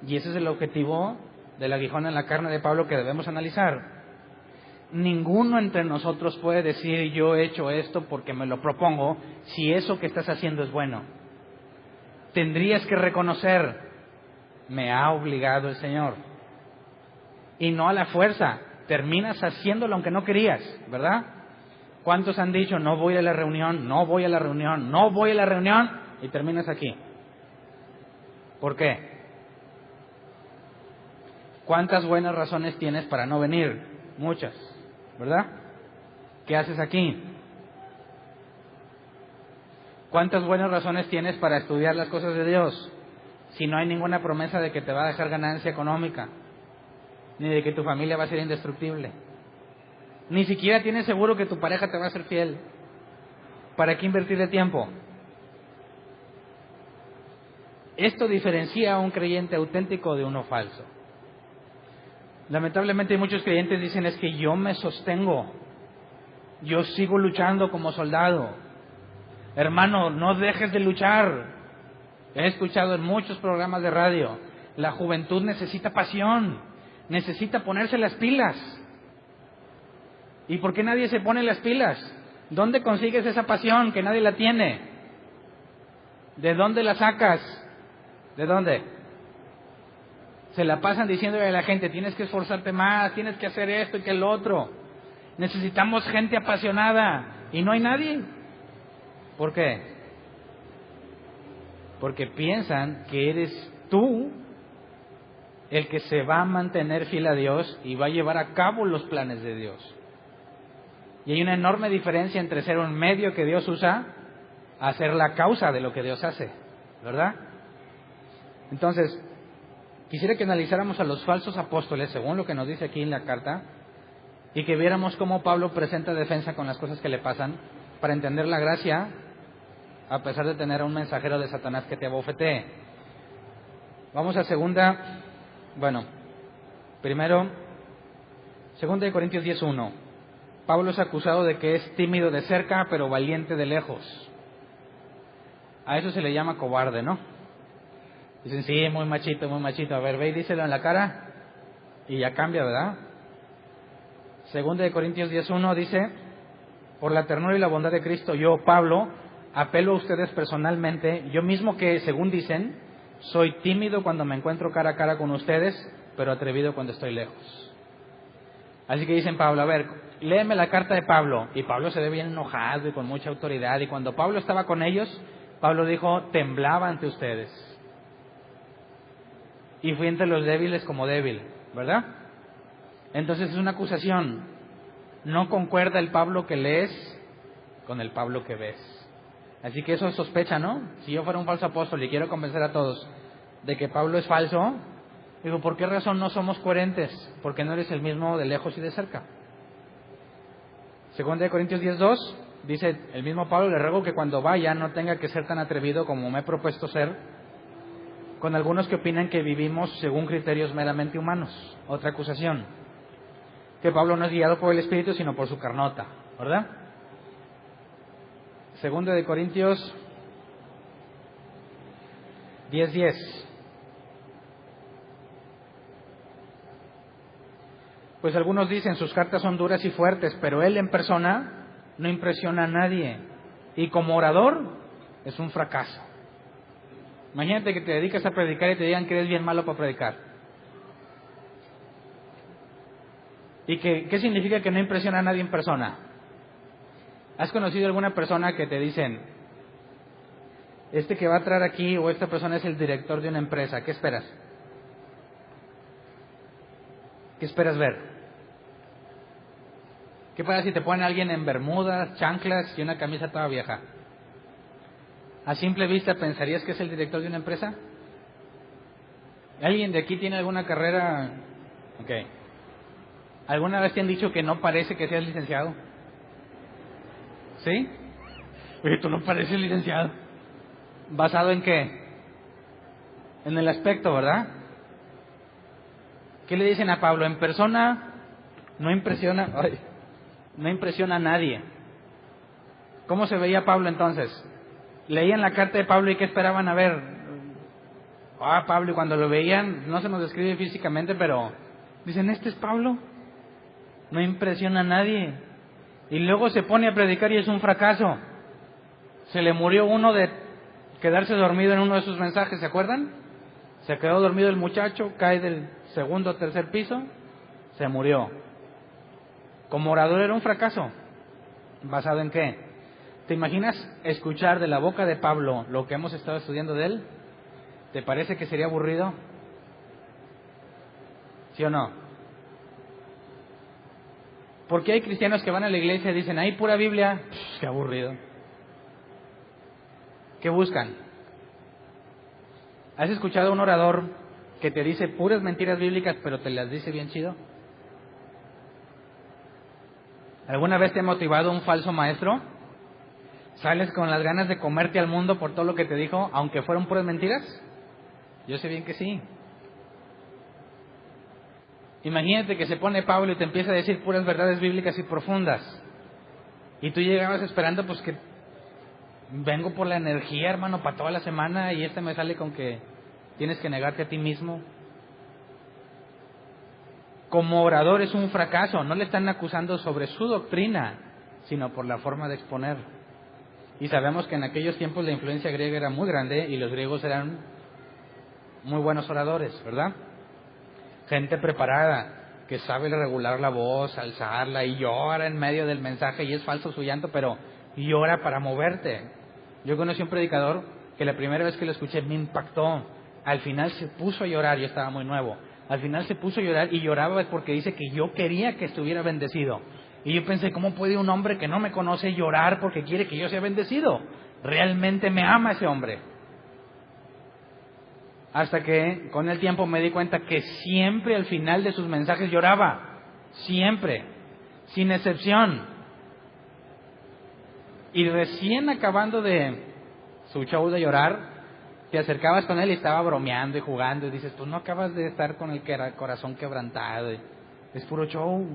Y ese es el objetivo del aguijón en la carne de Pablo que debemos analizar. Ninguno entre nosotros puede decir, yo he hecho esto porque me lo propongo, si eso que estás haciendo es bueno. Tendrías que reconocer, me ha obligado el Señor. Y no a la fuerza, terminas haciéndolo aunque no querías, ¿verdad? ¿Cuántos han dicho, no voy a la reunión, no voy a la reunión, no voy a la reunión, y terminas aquí? ¿Por qué? ¿Cuántas buenas razones tienes para no venir? Muchas, ¿verdad? ¿Qué haces aquí? ¿Cuántas buenas razones tienes para estudiar las cosas de Dios si no hay ninguna promesa de que te va a dejar ganancia económica, ni de que tu familia va a ser indestructible? Ni siquiera tienes seguro que tu pareja te va a ser fiel. ¿Para qué invertir de tiempo? Esto diferencia a un creyente auténtico de uno falso. Lamentablemente muchos creyentes dicen, es que yo me sostengo, yo sigo luchando como soldado. Hermano, no dejes de luchar. He escuchado en muchos programas de radio, la juventud necesita pasión, necesita ponerse las pilas. ¿Y por qué nadie se pone las pilas? ¿Dónde consigues esa pasión que nadie la tiene? ¿De dónde la sacas? ¿De dónde? Se la pasan diciéndole a la gente, tienes que esforzarte más, tienes que hacer esto y que lo otro. Necesitamos gente apasionada y no hay nadie. ¿Por qué? Porque piensan que eres tú el que se va a mantener fiel a Dios y va a llevar a cabo los planes de Dios. Y hay una enorme diferencia entre ser un medio que Dios usa a ser la causa de lo que Dios hace, ¿verdad? Entonces, quisiera que analizáramos a los falsos apóstoles, según lo que nos dice aquí en la carta, y que viéramos cómo Pablo presenta defensa con las cosas que le pasan, para entender la gracia, a pesar de tener a un mensajero de Satanás que te abofetee. Vamos a primero, 2 Corintios 10:1. Pablo es acusado de que es tímido de cerca, pero valiente de lejos. A eso se le llama cobarde, ¿no? Dicen, sí, muy machito, muy machito. A ver, ve y díselo en la cara y ya cambia, ¿verdad? 2 Corintios 10:1 dice, por la ternura y la bondad de Cristo, yo, Pablo, apelo a ustedes personalmente, yo mismo que, según dicen, soy tímido cuando me encuentro cara a cara con ustedes, pero atrevido cuando estoy lejos. Así que dicen Pablo, a ver, léeme la carta de Pablo. Y Pablo se ve bien enojado y con mucha autoridad. Y cuando Pablo estaba con ellos, Pablo dijo, temblaba ante ustedes. Y fui entre los débiles como débil, ¿verdad? Entonces es una acusación. No concuerda el Pablo que lees con el Pablo que ves. Así que eso es sospecha, ¿no? Si yo fuera un falso apóstol y quiero convencer a todos de que Pablo es falso, digo, ¿por qué razón no somos coherentes? Porque no eres el mismo de lejos y de cerca. 2 Corintios 10:2 dice el mismo Pablo, le ruego que cuando vaya no tenga que ser tan atrevido como me he propuesto ser, con algunos que opinan que vivimos según criterios meramente humanos. Otra acusación, que Pablo no es guiado por el Espíritu sino por su carnota, ¿verdad? 2 Corintios 10:10. Pues algunos dicen, sus cartas son duras y fuertes, pero él en persona no impresiona a nadie. Y como orador es un fracaso. Imagínate que te dedicas a predicar y te digan que eres bien malo para predicar. ¿Y qué significa que no impresiona a nadie en persona? ¿Has conocido alguna persona que te dicen, este que va a entrar aquí o esta persona es el director de una empresa? ¿Qué esperas? ¿Qué esperas ver? ¿Qué pasa si te ponen a alguien en bermudas, chanclas y una camisa toda vieja? ¿A simple vista pensarías que es el director de una empresa? ¿Alguien de aquí tiene alguna carrera? Ok. ¿Alguna vez te han dicho que no parece que seas licenciado? ¿Sí? Oye, tú no pareces licenciado. ¿Basado en qué? En el aspecto, ¿verdad? ¿Qué le dicen a Pablo? En persona no impresiona a nadie. ¿Cómo se veía Pablo entonces? Leían la carta de Pablo y ¿qué esperaban a ver? Pablo, y cuando lo veían, no se nos describe físicamente, pero dicen, ¿este es Pablo? No impresiona a nadie. Y luego se pone a predicar y es un fracaso. Se le murió uno de quedarse dormido en uno de sus mensajes, ¿se acuerdan? Se quedó dormido el muchacho, cae del segundo o tercer piso, se murió. Como orador era un fracaso. ¿Basado en qué? ¿Te imaginas escuchar de la boca de Pablo lo que hemos estado estudiando de él? ¿Te parece que sería aburrido? ¿Sí o no? Porque hay cristianos que van a la iglesia y dicen, ¡ay, pura Biblia! ¡Qué aburrido! ¿Qué buscan? ¿Has escuchado a un orador que te dice puras mentiras bíblicas, pero te las dice bien chido? ¿Alguna vez te ha motivado un falso maestro? ¿Sales con las ganas de comerte al mundo por todo lo que te dijo, aunque fueron puras mentiras? Yo sé bien que sí. Imagínate que se pone Pablo y te empieza a decir puras verdades bíblicas y profundas. Y tú llegabas esperando, pues que vengo por la energía, hermano, para toda la semana, y me sale con que tienes que negarte a ti mismo. Como orador es un fracaso. No le están acusando sobre su doctrina, sino por la forma de exponer. Y sabemos que en aquellos tiempos la influencia griega era muy grande y los griegos eran muy buenos oradores, ¿verdad? Gente preparada, que sabe regular la voz, alzarla y llora en medio del mensaje, y es falso su llanto, pero llora para moverte. Yo conocí un predicador que la primera vez que lo escuché me impactó. Al final se puso a llorar, yo estaba muy nuevo. Al final se puso a llorar y lloraba porque dice que yo quería que estuviera bendecido. Y yo pensé, ¿cómo puede un hombre que no me conoce llorar porque quiere que yo sea bendecido? Realmente me ama ese hombre. Hasta que con el tiempo me di cuenta que siempre al final de sus mensajes lloraba. Siempre. Sin excepción. Y recién acabando de su show de llorar, te acercabas con él y estaba bromeando y jugando y dices, pues no acabas de estar con el corazón quebrantado. Es puro show.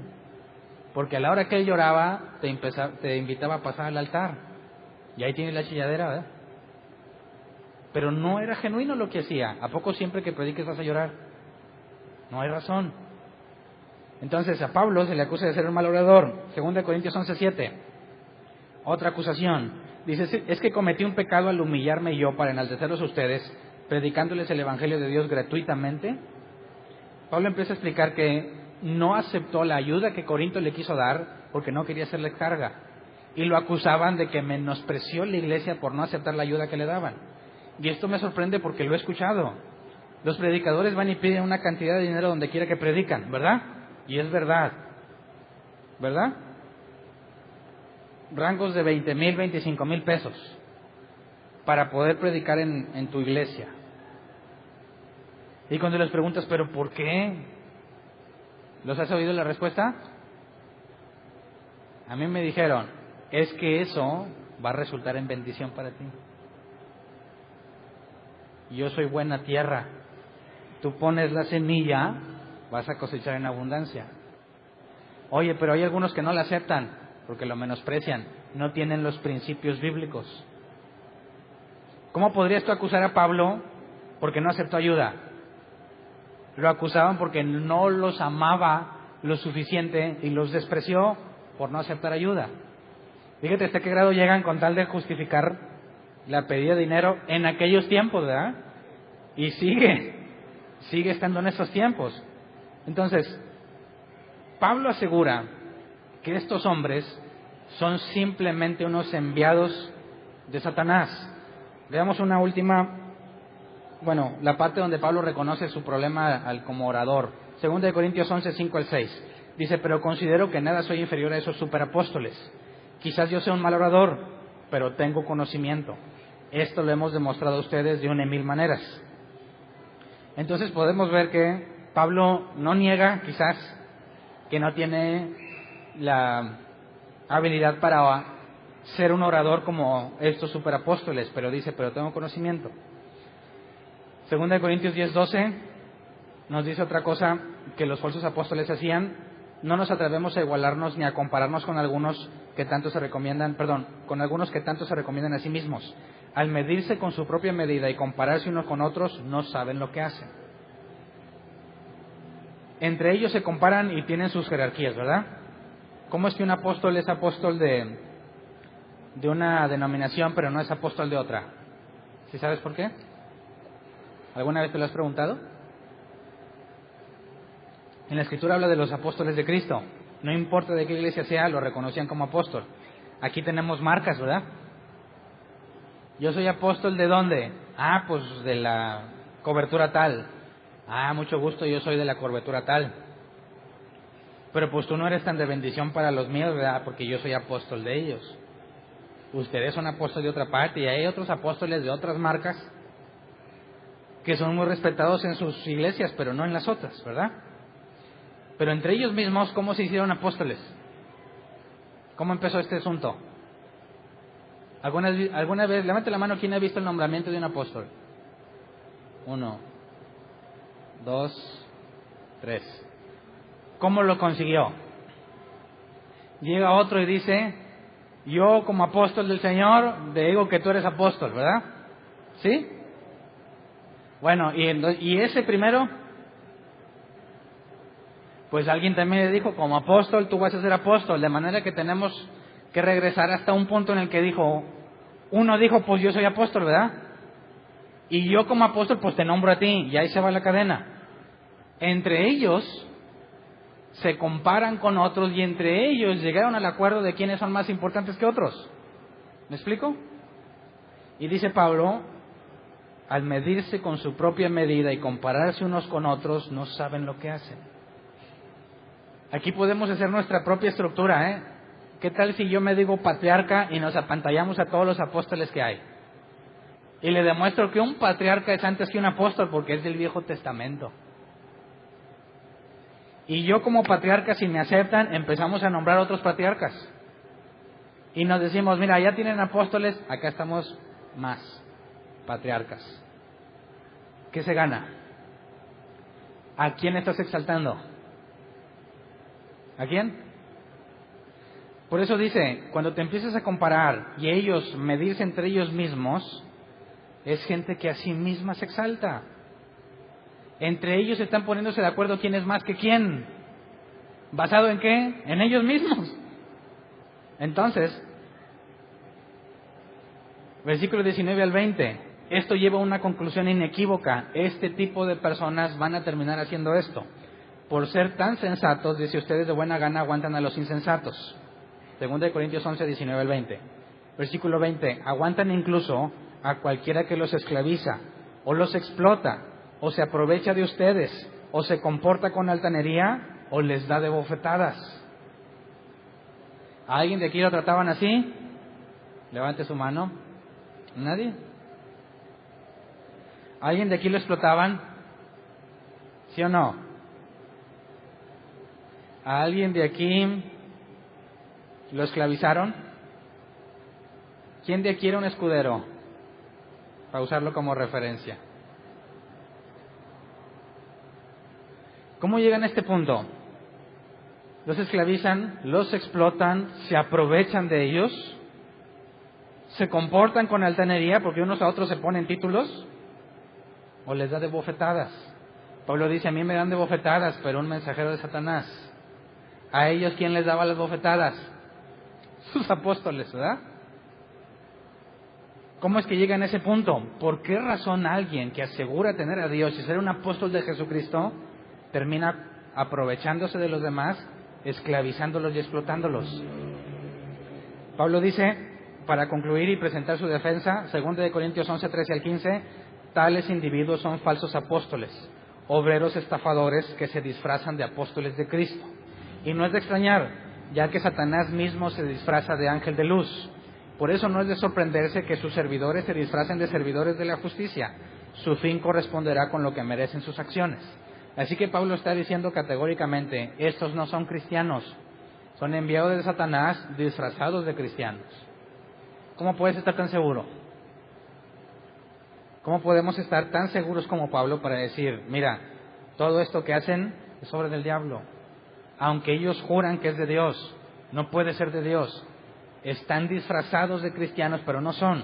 Porque a la hora que él lloraba, te invitaba a pasar al altar. Y ahí tienes la chilladera, ¿verdad? Pero no era genuino lo que hacía. ¿A poco siempre que prediques vas a llorar? No hay razón. Entonces a Pablo se le acusa de ser un mal orador. 2 Corintios 11:7. Otra acusación. Dice, es que cometí un pecado al humillarme yo para enaltecerlos a ustedes, predicándoles el Evangelio de Dios gratuitamente. Pablo empieza a explicar que no aceptó la ayuda que Corinto le quiso dar porque no quería hacerle carga. Y lo acusaban de que menospreció la iglesia por no aceptar la ayuda que le daban. Y esto me sorprende porque lo he escuchado. Los predicadores van y piden una cantidad de dinero donde quiera que predican, ¿verdad? Y es verdad, ¿verdad? Rangos de 20,000, 25,000 pesos para poder predicar en tu iglesia. Y cuando les preguntas, ¿pero por qué? ¿Los has oído la respuesta? A mí me dijeron, es que eso va a resultar en bendición para ti. Yo soy buena tierra. Tú pones la semilla, vas a cosechar en abundancia. Oye, pero hay algunos que no la aceptan porque lo menosprecian, no tienen los principios bíblicos. ¿Cómo podrías tú acusar a Pablo porque no aceptó ayuda? Lo acusaban porque no los amaba lo suficiente y los despreció por no aceptar ayuda. Fíjate hasta qué grado llegan con tal de justificar la pedida de dinero en aquellos tiempos, ¿verdad? Y sigue estando en esos tiempos. Entonces, Pablo asegura que estos hombres son simplemente unos enviados de Satanás. Veamos una última, la parte donde Pablo reconoce su problema como orador. 2 Corintios 11, 5 al 6. Dice, pero considero que nada soy inferior a esos superapóstoles. Quizás yo sea un mal orador, pero tengo conocimiento. Esto lo hemos demostrado a ustedes de 1,000 maneras. Entonces podemos ver que Pablo no niega, quizás, que no tiene la habilidad para ser un orador como estos superapóstoles, pero dice, pero tengo conocimiento. 2 Corintios 10:12 nos dice otra cosa que los falsos apóstoles hacían. No nos atrevemos a igualarnos ni a compararnos con algunos que tanto se recomiendan a sí mismos. Al medirse con su propia medida y compararse unos con otros, no saben lo que hacen. Entre ellos se comparan y tienen sus jerarquías, ¿verdad? ¿Cómo es que un apóstol es apóstol de una denominación, pero no es apóstol de otra? ¿Sí sabes por qué? ¿Alguna vez te lo has preguntado? En la Escritura habla de los apóstoles de Cristo. No importa de qué iglesia sea, lo reconocían como apóstol. Aquí tenemos marcas, ¿verdad? Yo soy apóstol ¿de dónde? Pues de la cobertura tal. Mucho gusto, yo soy de la cobertura tal. Pero pues tú no eres tan de bendición para los míos, ¿verdad? Porque yo soy apóstol de ellos. Ustedes son apóstoles de otra parte y hay otros apóstoles de otras marcas que son muy respetados en sus iglesias, pero no en las otras, ¿verdad? Pero entre ellos mismos, ¿cómo se hicieron apóstoles? ¿Cómo empezó este asunto? ¿Alguna vez, levante la mano, ¿quién ha visto el nombramiento de un apóstol? 1, 2, 3. ¿Cómo lo consiguió? Llega otro y dice, yo como apóstol del Señor, te digo que tú eres apóstol, ¿verdad? ¿Sí? Bueno, y ese primero, pues alguien también le dijo, como apóstol tú vas a ser apóstol, de manera que tenemos que regresar hasta un punto en el que uno dijo, pues yo soy apóstol, ¿verdad? Y yo como apóstol, pues te nombro a ti, y ahí se va la cadena. Entre ellos se comparan con otros y entre ellos llegaron al acuerdo de quiénes son más importantes que otros. ¿Me explico? Y dice Pablo, al medirse con su propia medida y compararse unos con otros, no saben lo que hacen. Aquí podemos hacer nuestra propia estructura, ¿eh? ¿Qué tal si yo me digo patriarca y nos apantallamos a todos los apóstoles que hay? Y le demuestro que un patriarca es antes que un apóstol porque es del Viejo Testamento. Y yo como patriarca, si me aceptan, empezamos a nombrar otros patriarcas. Y nos decimos, mira, ya tienen apóstoles, acá estamos más patriarcas. ¿Qué se gana? ¿A quién estás exaltando? ¿A quién? Por eso dice, cuando te empiezas a comparar y ellos medirse entre ellos mismos, es gente que a sí misma se exalta. Entre ellos están poniéndose de acuerdo quién es más que quién. ¿Basado en qué? En ellos mismos. Entonces, versículo 19 al 20, esto lleva a una conclusión inequívoca. Este tipo de personas van a terminar haciendo esto. Por ser tan sensatos, dice, ustedes de buena gana aguantan a los insensatos. 2 Corintios 11, 19 al 20. Versículo 20, aguantan incluso a cualquiera que los esclaviza, o los explota, o se aprovecha de ustedes, o se comporta con altanería, o les da de bofetadas. ¿A alguien de aquí lo trataban así? Levante su mano. ¿Nadie? ¿A alguien de aquí lo explotaban? ¿Sí o no? ¿A alguien de aquí lo esclavizaron? ¿Quién de aquí era un escudero? Para usarlo como referencia. ¿Cómo llegan a este punto? Los esclavizan, los explotan, se aprovechan de ellos, se comportan con altanería porque unos a otros se ponen títulos, o les da de bofetadas. Pablo dice, a mí me dan de bofetadas, pero un mensajero de Satanás. ¿A ellos quién les daba las bofetadas? Sus apóstoles, ¿verdad? ¿Cómo es que llegan a ese punto? ¿Por qué razón alguien que asegura tener a Dios y ser un apóstol de Jesucristo termina aprovechándose de los demás, esclavizándolos y explotándolos? Pablo dice, para concluir y presentar su defensa, 2 Corintios 11, 13 al 15, tales individuos son falsos apóstoles, obreros estafadores que se disfrazan de apóstoles de Cristo. Y no es de extrañar, ya que Satanás mismo se disfraza de ángel de luz. Por eso no es de sorprenderse que sus servidores se disfracen de servidores de la justicia. Su fin corresponderá con lo que merecen sus acciones. Así que Pablo está diciendo categóricamente, estos no son cristianos, son enviados de Satanás disfrazados de cristianos. ¿Cómo puedes estar tan seguro? ¿Cómo podemos estar tan seguros como Pablo para decir, mira, todo esto que hacen es obra del diablo? Aunque ellos juran que es de Dios, no puede ser de Dios. Están disfrazados de cristianos, pero no son.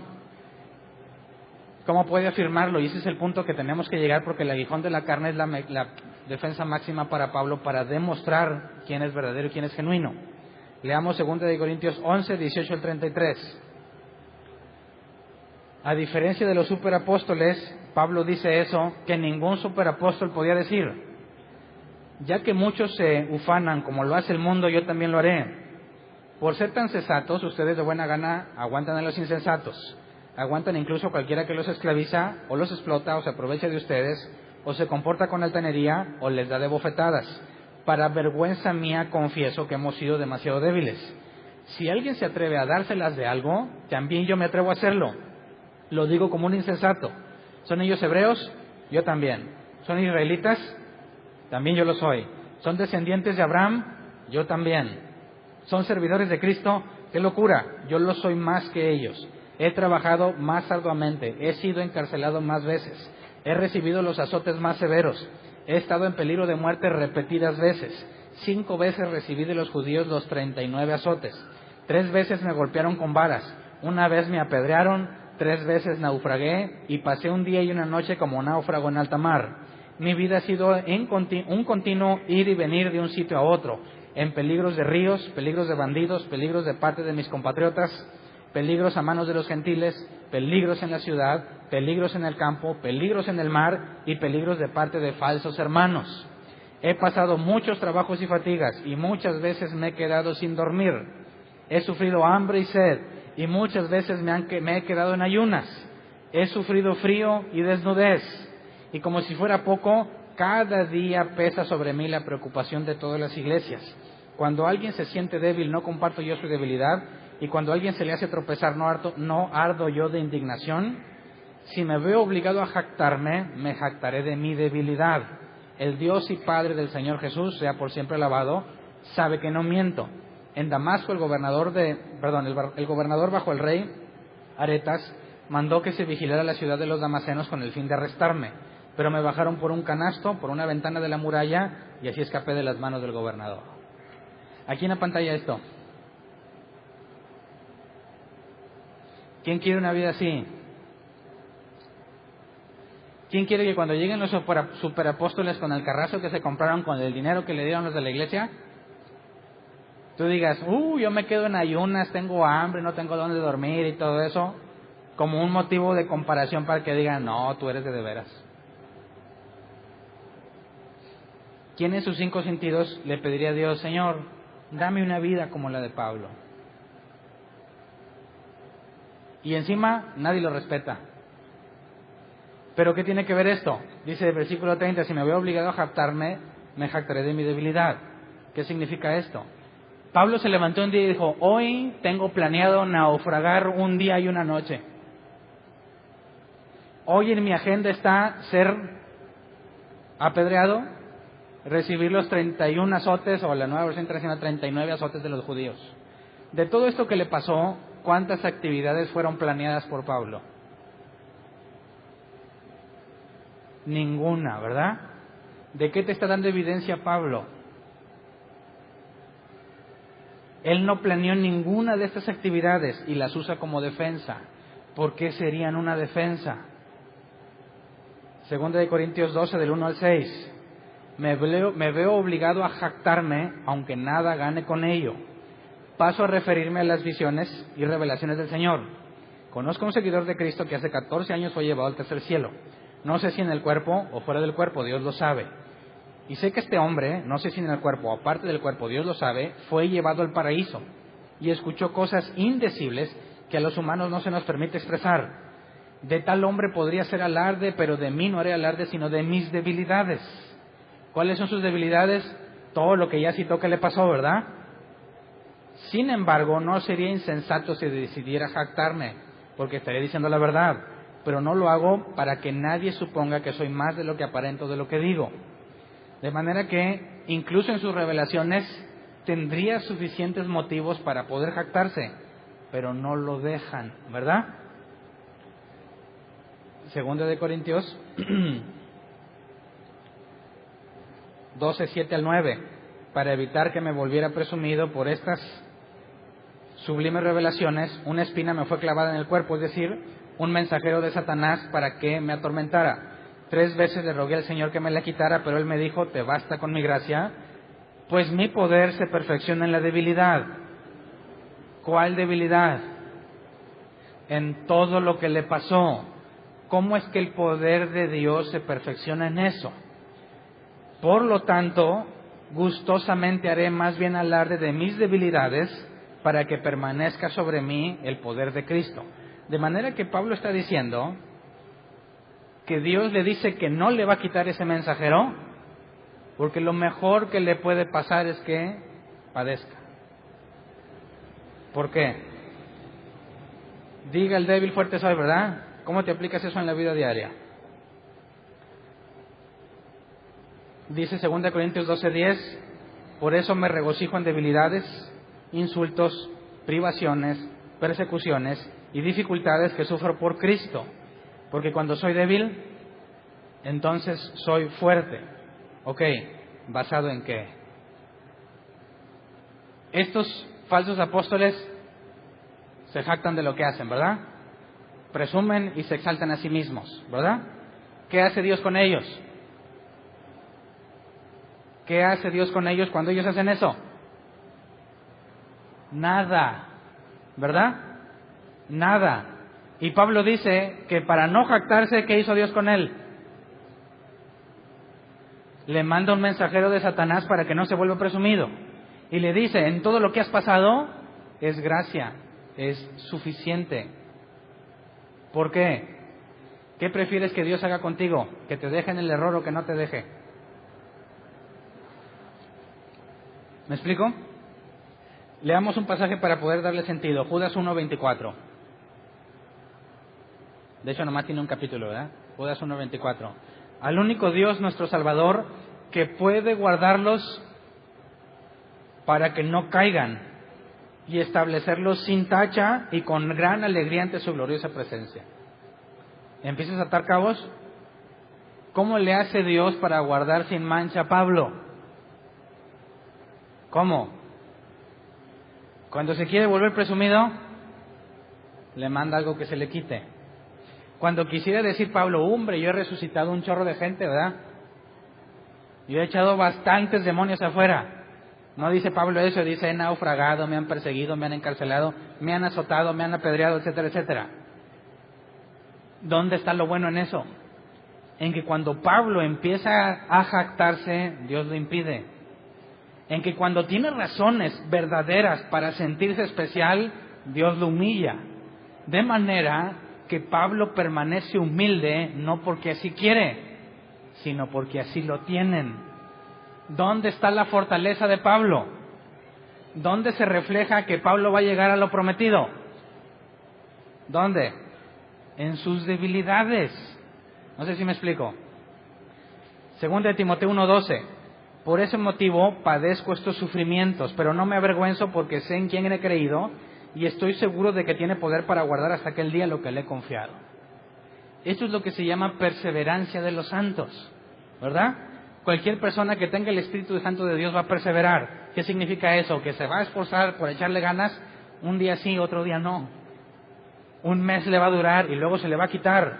¿Cómo puede afirmarlo? Y ese es el punto que tenemos que llegar, porque el aguijón de la carne es la defensa máxima para Pablo para demostrar quién es verdadero y quién es genuino. Leamos 2 Corintios 11, 18 al 33. A diferencia de los superapóstoles, Pablo dice eso que ningún superapóstol podía decir. Ya que muchos se ufanan como lo hace el mundo, yo también lo haré. Por ser tan sensatos, ustedes de buena gana aguantan a los insensatos. Aguantan incluso a cualquiera que los esclaviza, o los explota, o se aprovecha de ustedes, o se comporta con altanería, o les da de bofetadas. Para vergüenza mía confieso que hemos sido demasiado débiles. Si alguien se atreve a dárselas de algo, también yo me atrevo a hacerlo. Lo digo como un insensato. ¿Son ellos hebreos? Yo también. ¿Son israelitas? También yo lo soy. ¿Son descendientes de Abraham? Yo también. ¿Son servidores de Cristo? ¡Qué locura! Yo lo soy más que ellos. He trabajado más arduamente. He sido encarcelado más veces. He recibido los azotes más severos. He estado en peligro de muerte repetidas veces. 5 veces recibí de los judíos los 39 azotes. 3 veces me golpearon con varas. 1 vez me apedrearon. 3 veces naufragué y pasé un día y una noche como náufrago en alta mar. Mi vida ha sido un continuo ir y venir de un sitio a otro. en peligros de ríos, peligros de bandidos, peligros de parte de mis compatriotas, peligros a manos de los gentiles, peligros en la ciudad, peligros en el campo, peligros en el mar y peligros de parte de falsos hermanos. He pasado muchos trabajos y fatigas y muchas veces me he quedado sin dormir. He sufrido hambre y sed y muchas veces me he quedado en ayunas. He sufrido frío y desnudez. Y como si fuera poco, cada día pesa sobre mí la preocupación de todas las iglesias. Cuando alguien se siente débil, no comparto yo su debilidad. Y cuando a alguien se le hace tropezar, no ardo yo de indignación. Si me veo obligado a jactarme, me jactaré de mi debilidad. El Dios y Padre del Señor Jesús, sea por siempre alabado, sabe que no miento. En Damasco el gobernador bajo el rey Aretas mandó que se vigilara la ciudad de los damasenos con el fin de arrestarme, pero me bajaron por un canasto, por una ventana de la muralla, y así escapé de las manos del gobernador. Aquí en la pantalla esto. ¿Quién quiere una vida así? ¿Quién quiere que cuando lleguen los superapóstoles con el carrazo que se compraron con el dinero que le dieron los de la iglesia, tú digas, yo me quedo en ayunas, tengo hambre, no tengo dónde dormir y todo eso, como un motivo de comparación para que digan, no, tú eres de veras? ¿Quién en sus 5 sentidos le pediría a Dios, Señor, dame una vida como la de Pablo? Y encima nadie lo respeta. ¿Pero qué tiene que ver esto? Dice el versículo 30, si me veo obligado a jactarme, me jactaré de mi debilidad. ¿Qué significa esto? Pablo se levantó un día y dijo, hoy tengo planeado naufragar un día y una noche. Hoy en mi agenda está ser apedreado, recibir los 31 azotes, o la nueva versión internacional, 39 azotes de los judíos. De todo esto que le pasó, ¿cuántas actividades fueron planeadas por Pablo? Ninguna, ¿verdad? ¿De qué te está dando evidencia Pablo? Él no planeó ninguna de estas actividades y las usa como defensa. ¿Por qué serían una defensa? Segunda de Corintios 12, del 1 al 6. Me veo obligado a jactarme, aunque nada gane con ello. Paso a referirme a las visiones y revelaciones del Señor. Conozco a un seguidor de Cristo que hace 14 años fue llevado al tercer cielo. No sé si en el cuerpo o fuera del cuerpo, Dios lo sabe. Y sé que este hombre, no sé si en el cuerpo o aparte del cuerpo, Dios lo sabe, fue llevado al paraíso y escuchó cosas indecibles que a los humanos no se nos permite expresar. De tal hombre podría ser alarde, pero de mí no haré alarde, sino de mis debilidades. ¿Cuáles son sus debilidades? Todo lo que ya citó que le pasó, ¿verdad? Sin embargo, no sería insensato si decidiera jactarme, porque estaría diciendo la verdad. Pero no lo hago para que nadie suponga que soy más de lo que aparento de lo que digo. De manera que, incluso en sus revelaciones, tendría suficientes motivos para poder jactarse, pero no lo dejan, ¿verdad? Segunda de Corintios 12, 7 al 9, para evitar que me volviera presumido por estas sublimes revelaciones, una espina me fue clavada en el cuerpo, es decir, un mensajero de Satanás para que me atormentara. 3 veces le rogué al Señor que me la quitara, pero Él me dijo, te basta con mi gracia, pues mi poder se perfecciona en la debilidad. ¿Cuál debilidad? En todo lo que le pasó. ¿Cómo es que el poder de Dios se perfecciona en eso? Por lo tanto, gustosamente haré más bien alarde de mis debilidades para que permanezca sobre mí el poder de Cristo. De manera que Pablo está diciendo que Dios le dice que no le va a quitar ese mensajero, porque lo mejor que le puede pasar es que padezca. ¿Por qué? Diga el débil, fuerte soy, ¿verdad? ¿Cómo te aplicas eso en la vida diaria? Dice 2 Corintios 12:10, por eso me regocijo en debilidades, insultos, privaciones, persecuciones y dificultades que sufro por Cristo, porque cuando soy débil, entonces soy fuerte. Ok, ¿basado en qué? Estos falsos apóstoles se jactan de lo que hacen, ¿verdad? Presumen y se exaltan a sí mismos, ¿verdad? ¿Qué hace Dios con ellos? ¿Qué hace Dios con ellos cuando ellos hacen eso? Nada, ¿verdad? Nada. Y Pablo dice que para no jactarse, ¿qué hizo Dios con él? Le manda un mensajero de Satanás para que no se vuelva presumido. Y le dice, en todo lo que has pasado, es gracia, es suficiente. ¿Por qué? ¿Qué prefieres que Dios haga contigo? ¿Que te deje en el error o que no te deje? ¿Me explico? Leamos un pasaje para poder darle sentido. Judas 1:24. De hecho, nomás tiene un capítulo, ¿verdad? Judas 1:24. Al único Dios, nuestro Salvador, que puede guardarlos para que no caigan y establecerlos sin tacha y con gran alegría ante su gloriosa presencia. ¿Empiezas a atar cabos? ¿Cómo le hace Dios para guardar sin mancha a Pablo? ¿Cómo? Cuando se quiere volver presumido, le manda algo que se le quite. Cuando quisiera decir Pablo, hombre, yo he resucitado un chorro de gente, ¿verdad? Yo he echado bastantes demonios afuera. No dice Pablo eso, dice, he naufragado, me han perseguido, me han encarcelado, me han azotado, me han apedreado, etcétera, etcétera. ¿Dónde está lo bueno en eso? En que cuando Pablo empieza a jactarse, Dios lo impide. En que cuando tiene razones verdaderas para sentirse especial, Dios lo humilla. De manera que Pablo permanece humilde, no porque así quiere, sino porque así lo tienen. ¿Dónde está la fortaleza de Pablo? ¿Dónde se refleja que Pablo va a llegar a lo prometido? ¿Dónde? En sus debilidades. No sé si me explico. Segunda de Timoteo 1:12. Por ese motivo padezco estos sufrimientos, pero no me avergüenzo porque sé en quién he creído y estoy seguro de que tiene poder para guardar hasta aquel día lo que le he confiado. Esto es lo que se llama perseverancia de los santos, ¿verdad? Cualquier persona que tenga el Espíritu Santo de Dios va a perseverar. ¿Qué significa eso? Que se va a esforzar por echarle ganas, un día sí, otro día no. Un mes le va a durar y luego se le va a quitar.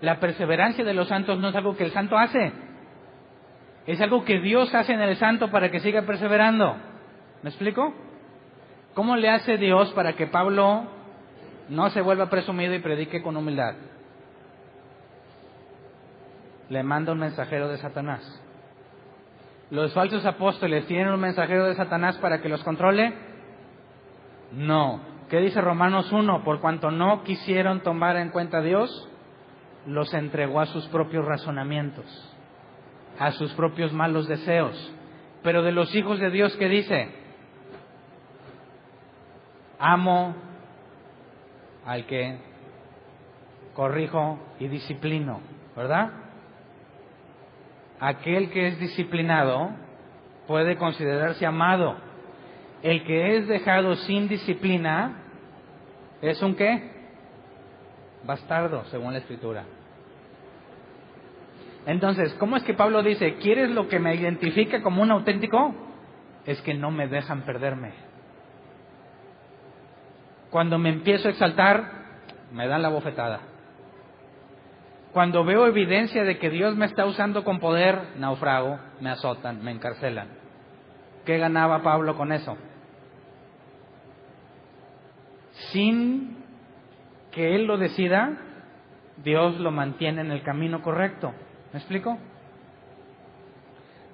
La perseverancia de los santos no es algo que el santo hace. Es algo que Dios hace en el santo para que siga perseverando. ¿Me explico? ¿Cómo le hace Dios para que Pablo no se vuelva presumido y predique con humildad? Le manda un mensajero de Satanás. ¿Los falsos apóstoles tienen un mensajero de Satanás para que los controle? No. ¿Qué dice Romanos 1? Por cuanto no quisieron tomar en cuenta a Dios, los entregó a sus propios razonamientos, a sus propios malos deseos. Pero de los hijos de Dios, ¿qué dice? Amo al que corrijo y disciplino, ¿verdad? Aquel que es disciplinado puede considerarse amado. El que es dejado sin disciplina es un ¿qué? Bastardo, según la Escritura. Entonces, ¿cómo es que Pablo dice, ¿quieres lo que me identifica como un auténtico? Es que no me dejan perderme. Cuando me empiezo a exaltar, me dan la bofetada. Cuando veo evidencia de que Dios me está usando con poder, naufrago, me azotan, me encarcelan. ¿Qué ganaba Pablo con eso? Sin que él lo decida, Dios lo mantiene en el camino correcto. ¿Me explico?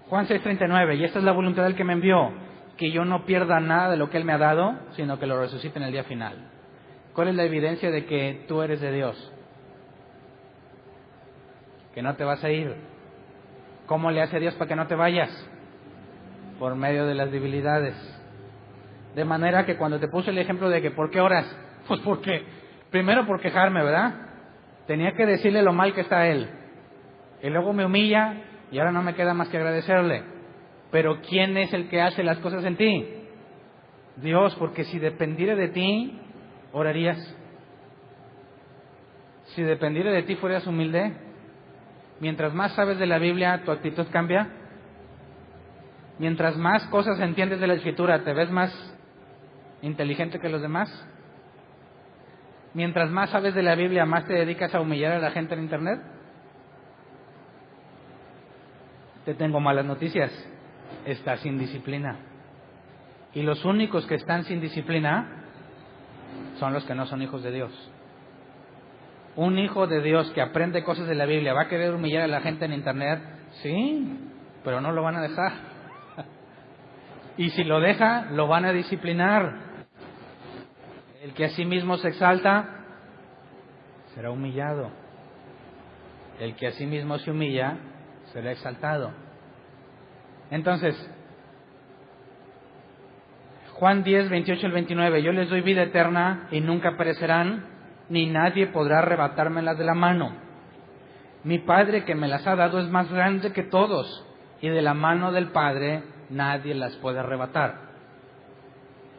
Juan 6:39, y esta es la voluntad del que me envió, que yo no pierda nada de lo que Él me ha dado, sino que lo resucite en el día final. ¿Cuál es la evidencia de que tú eres de Dios? Que no te vas a ir. ¿Cómo le hace Dios para que no te vayas? Por medio de las debilidades. De manera que cuando te puse el ejemplo de que ¿por qué oras? Pues primero por quejarme, ¿verdad? Tenía que decirle lo mal que está Él. Y luego me humilla y ahora no me queda más que agradecerle. Pero ¿quién es el que hace las cosas en ti? Dios, porque si dependiera de ti, orarías. Si dependiera de ti, fueras humilde. Mientras más sabes de la Biblia, tu actitud cambia. Mientras más cosas entiendes de la Escritura, ¿te ves más inteligente que los demás? Mientras más sabes de la Biblia, ¿más te dedicas a humillar a la gente en Internet? Te tengo malas noticias. Estás sin disciplina. Y los únicos que están sin disciplina son los que no son hijos de Dios. Un hijo de Dios que aprende cosas de la Biblia, ¿va a querer humillar a la gente en internet? Sí, pero no lo van a dejar. Y si lo deja, lo van a disciplinar. El que a sí mismo se exalta, será humillado. El que a sí mismo se humilla, será exaltado. Entonces, Juan 10, 28 al 29, yo les doy vida eterna y nunca perecerán, ni nadie podrá arrebatármelas de la mano. Mi Padre que me las ha dado es más grande que todos, y de la mano del Padre nadie las puede arrebatar.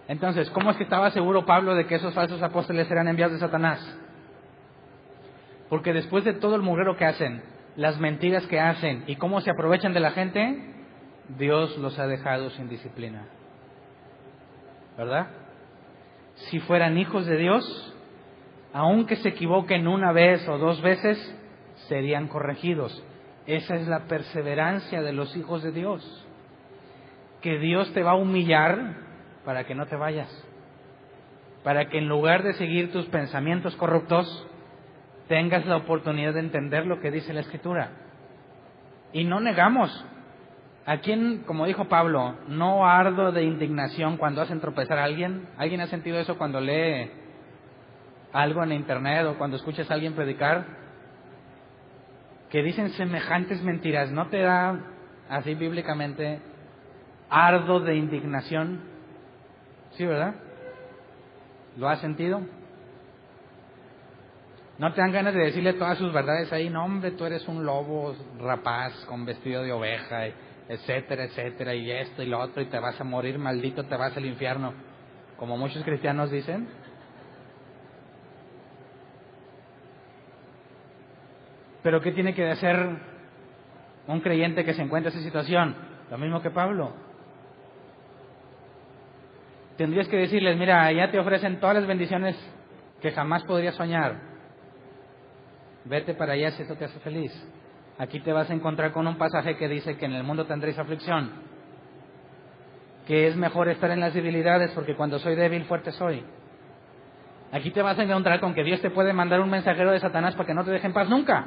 Entonces, ¿cómo es que estaba seguro Pablo de que esos falsos apóstoles eran enviados de Satanás? Porque después de todo el mugrero que hacen, las mentiras que hacen y cómo se aprovechan de la gente, Dios los ha dejado sin disciplina. ¿Verdad? Si fueran hijos de Dios, aunque se equivoquen una vez o dos veces, serían corregidos. Esa es la perseverancia de los hijos de Dios. Que Dios te va a humillar para que no te vayas. Para que en lugar de seguir tus pensamientos corruptos, tengas la oportunidad de entender lo que dice la Escritura. Y no negamos. ¿A quién, como dijo Pablo, no ardo de indignación cuando hacen tropezar a alguien? ¿Alguien ha sentido eso cuando lee algo en internet o cuando escuchas a alguien predicar? Que dicen semejantes mentiras. ¿No te da, así bíblicamente, ardo de indignación? Sí, ¿verdad? ¿Lo has sentido? ¿No te dan ganas de decirle todas sus verdades ahí? No, hombre, tú eres un lobo rapaz con vestido de oveja, etcétera, etcétera, y esto y lo otro, y te vas a morir, maldito, te vas al infierno, como muchos cristianos dicen. Pero ¿qué tiene que hacer un creyente que se encuentra en esa situación? Lo mismo que Pablo. Tendrías que decirles, mira, ya te ofrecen todas las bendiciones que jamás podrías soñar. Vete para allá si eso te hace feliz. Aquí te vas a encontrar con un pasaje que dice que en el mundo tendréis aflicción, que es mejor estar en las debilidades porque cuando soy débil, fuerte soy. Aquí te vas a encontrar con que Dios te puede mandar un mensajero de Satanás para que no te deje en paz nunca.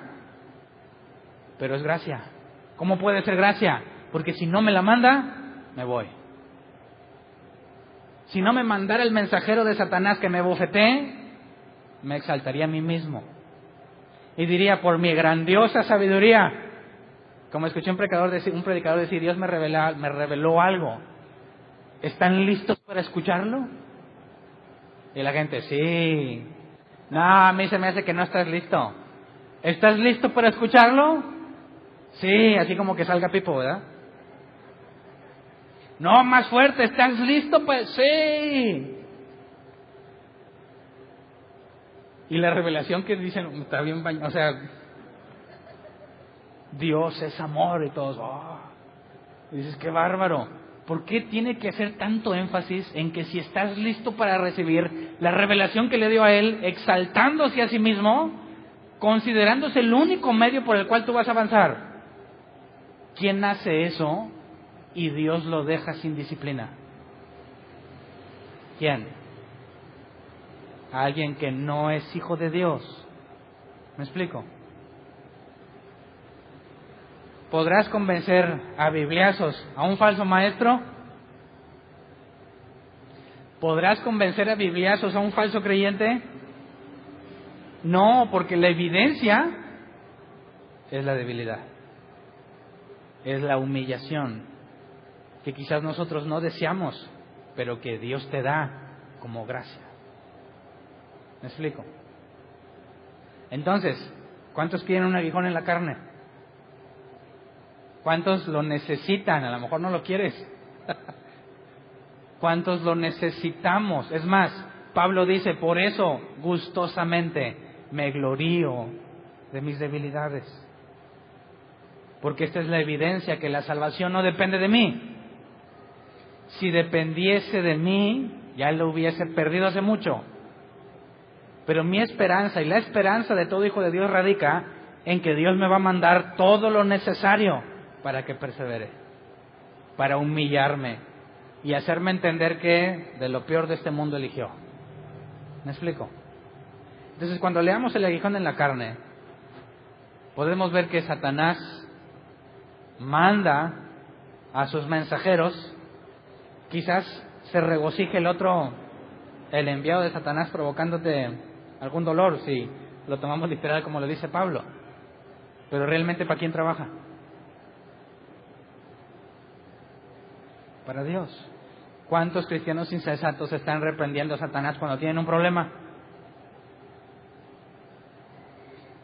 Pero es gracia. ¿Cómo puede ser gracia? Porque si no me la manda, me voy. Si no me mandara el mensajero de Satanás que me bofetee, me exaltaría a mí mismo. Y diría, por mi grandiosa sabiduría, como escuché un predicador decir, Dios me reveló algo. ¿Están listos para escucharlo? Y la gente, sí. No, a mí se me hace que no estás listo. ¿Estás listo para escucharlo? Sí, así como que salga Pipo, ¿verdad? No, más fuerte, ¿estás listo? Pues sí. Y la revelación que dicen, está bien bañado, o sea, Dios es amor y todos, oh. Y dices, qué bárbaro. ¿Por qué tiene que hacer tanto énfasis en que si estás listo para recibir la revelación que le dio a él, exaltándose a sí mismo, considerándose el único medio por el cual tú vas a avanzar? ¿Quién hace eso y Dios lo deja sin disciplina? ¿Quién? A alguien que no es hijo de Dios. ¿Me explico? ¿Podrás convencer a bibliazos, a un falso maestro? ¿Podrás convencer a bibliazos a un falso creyente? No, porque la evidencia es la debilidad, es la humillación, que quizás nosotros no deseamos, pero que Dios te da como gracia. ¿Me explico? Entonces, ¿cuántos quieren un aguijón en la carne? ¿Cuántos lo necesitan? A lo mejor no lo quieres. ¿Cuántos lo necesitamos? Es más, Pablo dice, por eso gustosamente me glorío de mis debilidades. Porque esta es la evidencia que la salvación no depende de mí. Si dependiese de mí, ya lo hubiese perdido hace mucho. Pero mi esperanza y la esperanza de todo hijo de Dios radica en que Dios me va a mandar todo lo necesario para que persevere, para humillarme, y hacerme entender que de lo peor de este mundo eligió. ¿Me explico? Entonces, cuando leamos el aguijón en la carne, podemos ver que Satanás manda a sus mensajeros. Quizás se regocije el otro, el enviado de Satanás, provocándote algún dolor, si lo tomamos literal como lo dice Pablo. Pero realmente, ¿para quién trabaja? Para Dios. ¿Cuántos cristianos insensatos están reprendiendo a Satanás cuando tienen un problema?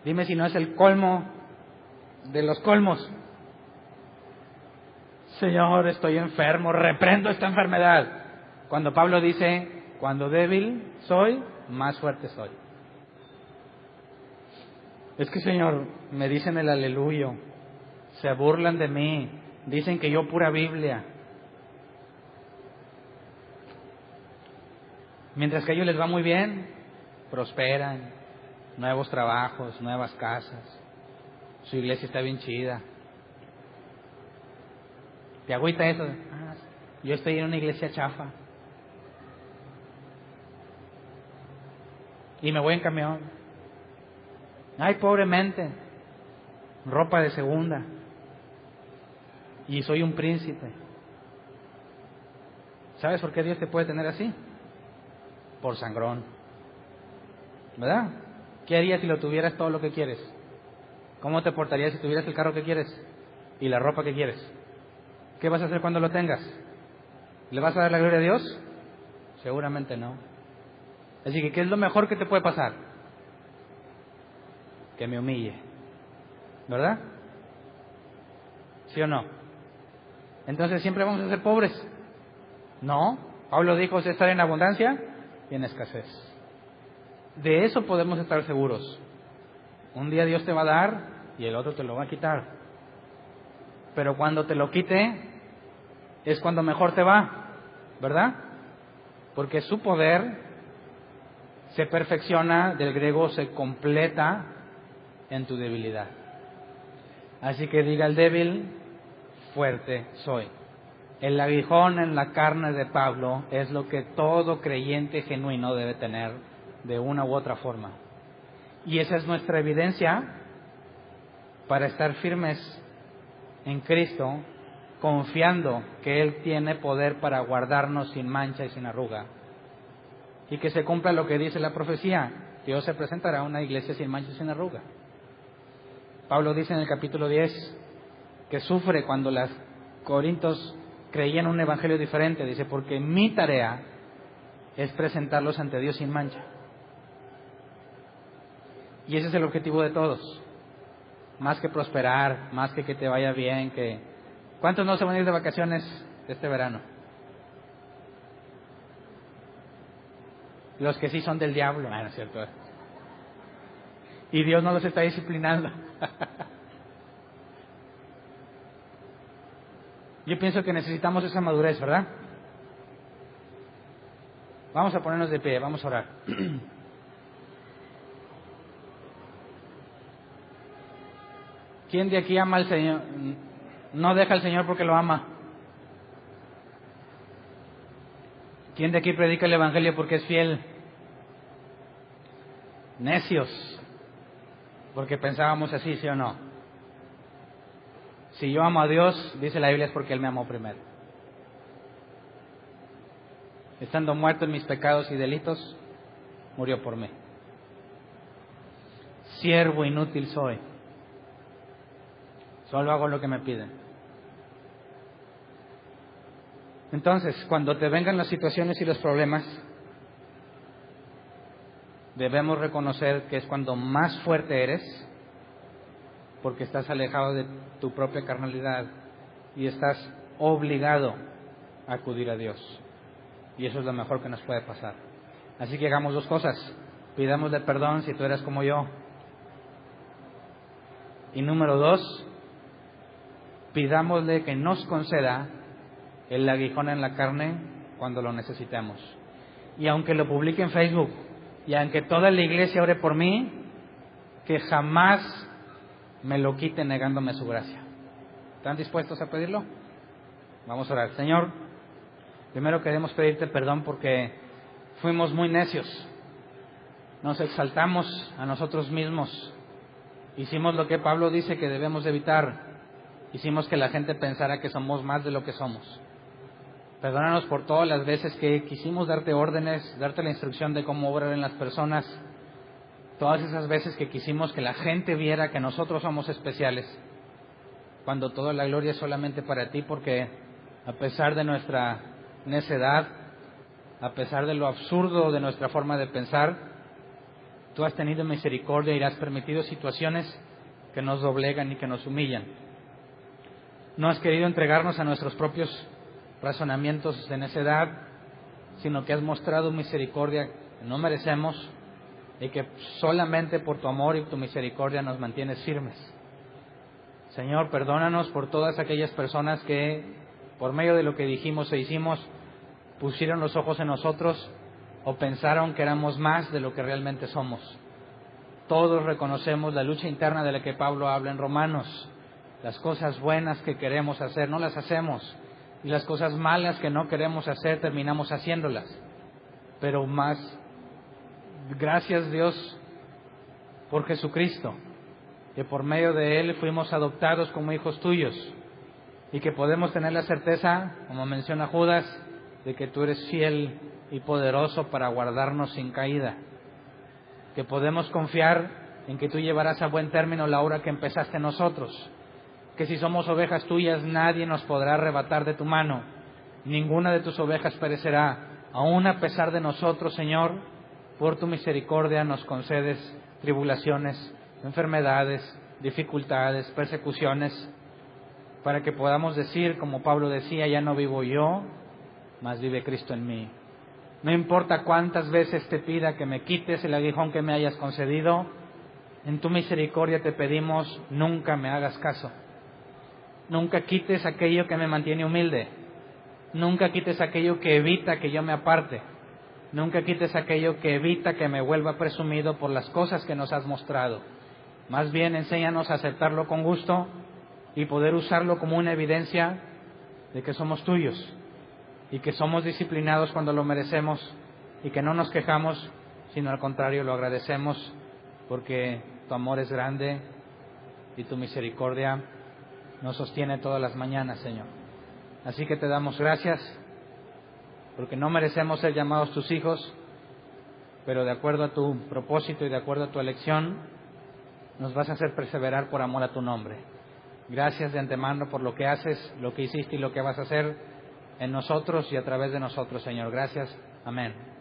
Dime si no es el colmo de los colmos. Señor, estoy enfermo, reprendo esta enfermedad. Cuando Pablo dice, cuando débil soy, más fuerte soy. Es que, Señor, me dicen el aleluyo, se burlan de mí, dicen que yo pura Biblia. Mientras que a ellos les va muy bien, prosperan, nuevos trabajos, nuevas casas, su iglesia está bien chida. ¿Te agüita eso? Yo estoy en una iglesia chafa y me voy en camión. Ay, pobremente, ropa de segunda, y soy un príncipe. ¿Sabes por qué Dios te puede tener así? Por sangrón, ¿verdad? ¿Qué harías si lo tuvieras todo lo que quieres? ¿Cómo te portarías si tuvieras el carro que quieres y la ropa que quieres? ¿Qué vas a hacer cuando lo tengas? ¿Le vas a dar la gloria a Dios? Seguramente no. Así que, ¿qué es lo mejor que te puede pasar? Que me humille, ¿verdad? ¿Sí o no? Entonces, ¿siempre vamos a ser pobres? No. Pablo dijo, estar en abundancia y en escasez. De eso podemos estar seguros. Un día Dios te va a dar y el otro te lo va a quitar. Pero cuando te lo quite, es cuando mejor te va, ¿verdad? Porque su poder se perfecciona, del griego se completa en tu debilidad. Así que diga el débil, fuerte soy. El aguijón en la carne de Pablo es lo que todo creyente genuino debe tener de una u otra forma. Y esa es nuestra evidencia para estar firmes en Cristo, confiando que Él tiene poder para guardarnos sin mancha y sin arruga. Y que se cumpla lo que dice la profecía, Dios se presentará a una iglesia sin mancha y sin arruga. Pablo dice en el capítulo 10 que sufre cuando las Corintios creían un evangelio diferente. Dice, porque mi tarea es presentarlos ante Dios sin mancha. Y ese es el objetivo de todos. Más que prosperar, más que te vaya bien, que... ¿Cuántos no se van a ir de vacaciones este verano? Los que sí son del diablo. No es cierto. Y Dios no los está disciplinando. Yo pienso que necesitamos esa madurez, ¿verdad? Vamos a ponernos de pie, vamos a orar. ¿Quién de aquí ama al Señor? No deja al Señor porque lo ama. ¿Quién de aquí predica el Evangelio porque es fiel? Necios, porque pensábamos así, ¿sí o no? Si yo amo a Dios, dice la Biblia, es porque Él me amó primero. Estando muerto en mis pecados y delitos, murió por mí. Siervo inútil soy. Solo hago lo que me piden. Entonces, cuando te vengan las situaciones y los problemas, debemos reconocer que es cuando más fuerte eres, porque estás alejado de tu propia carnalidad y estás obligado a acudir a Dios. Y eso es lo mejor que nos puede pasar. Así que hagamos dos cosas. Pidámosle perdón si tú eres como yo. Y número 2, pidámosle que nos conceda el aguijón en la carne cuando lo necesitemos. Y aunque lo publique en Facebook, y aunque toda la iglesia ore por mí, que jamás me lo quite negándome su gracia. ¿Están dispuestos a pedirlo? Vamos a orar. Señor, Primero queremos pedirte perdón porque fuimos muy necios, nos exaltamos a nosotros mismos, hicimos lo que Pablo dice que debemos evitar, hicimos que la gente pensara que somos más de lo que somos. Perdónanos por todas las veces que quisimos darte órdenes, darte la instrucción de cómo obrar en las personas, todas esas veces que quisimos que la gente viera que nosotros somos especiales, cuando toda la gloria es solamente para ti, porque a pesar de nuestra necedad, a pesar de lo absurdo de nuestra forma de pensar, tú has tenido misericordia y has permitido situaciones que nos doblegan y que nos humillan. No has querido entregarnos a nuestros propios razonamientos de necedad, sino que has mostrado misericordia que no merecemos y que solamente por tu amor y tu misericordia nos mantienes firmes. Señor, perdónanos por todas aquellas personas que, por medio de lo que dijimos e hicimos, pusieron los ojos en nosotros o pensaron que éramos más de lo que realmente somos. Todos reconocemos la lucha interna de la que Pablo habla en Romanos. Las cosas buenas que queremos hacer no las hacemos, y las cosas malas que no queremos hacer terminamos haciéndolas. Pero más, gracias Dios por Jesucristo, que por medio de Él fuimos adoptados como hijos tuyos, y que podemos tener la certeza, como menciona Judas, de que tú eres fiel y poderoso para guardarnos sin caída, que podemos confiar en que tú llevarás a buen término la obra que empezaste en nosotros, que si somos ovejas tuyas nadie nos podrá arrebatar de tu mano, ninguna de tus ovejas perecerá, aun a pesar de nosotros, Señor, por tu misericordia nos concedes tribulaciones, enfermedades, dificultades, persecuciones, para que podamos decir, como Pablo decía, ya no vivo yo, mas vive Cristo en mí. No importa cuántas veces te pida que me quites el aguijón que me hayas concedido, en tu misericordia te pedimos, nunca me hagas caso. Nunca quites aquello que me mantiene humilde. Nunca quites aquello que evita que yo me aparte. Nunca quites aquello que evita que me vuelva presumido por las cosas que nos has mostrado. Más bien enséñanos a aceptarlo con gusto y poder usarlo como una evidencia de que somos tuyos y que somos disciplinados cuando lo merecemos y que no nos quejamos, sino al contrario lo agradecemos porque tu amor es grande y tu misericordia nos sostiene todas las mañanas, Señor. Así que te damos gracias porque no merecemos ser llamados tus hijos, pero de acuerdo a tu propósito y de acuerdo a tu elección nos vas a hacer perseverar por amor a tu nombre. Gracias de antemano por lo que haces, lo que hiciste y lo que vas a hacer en nosotros y a través de nosotros, Señor. Gracias. Amén.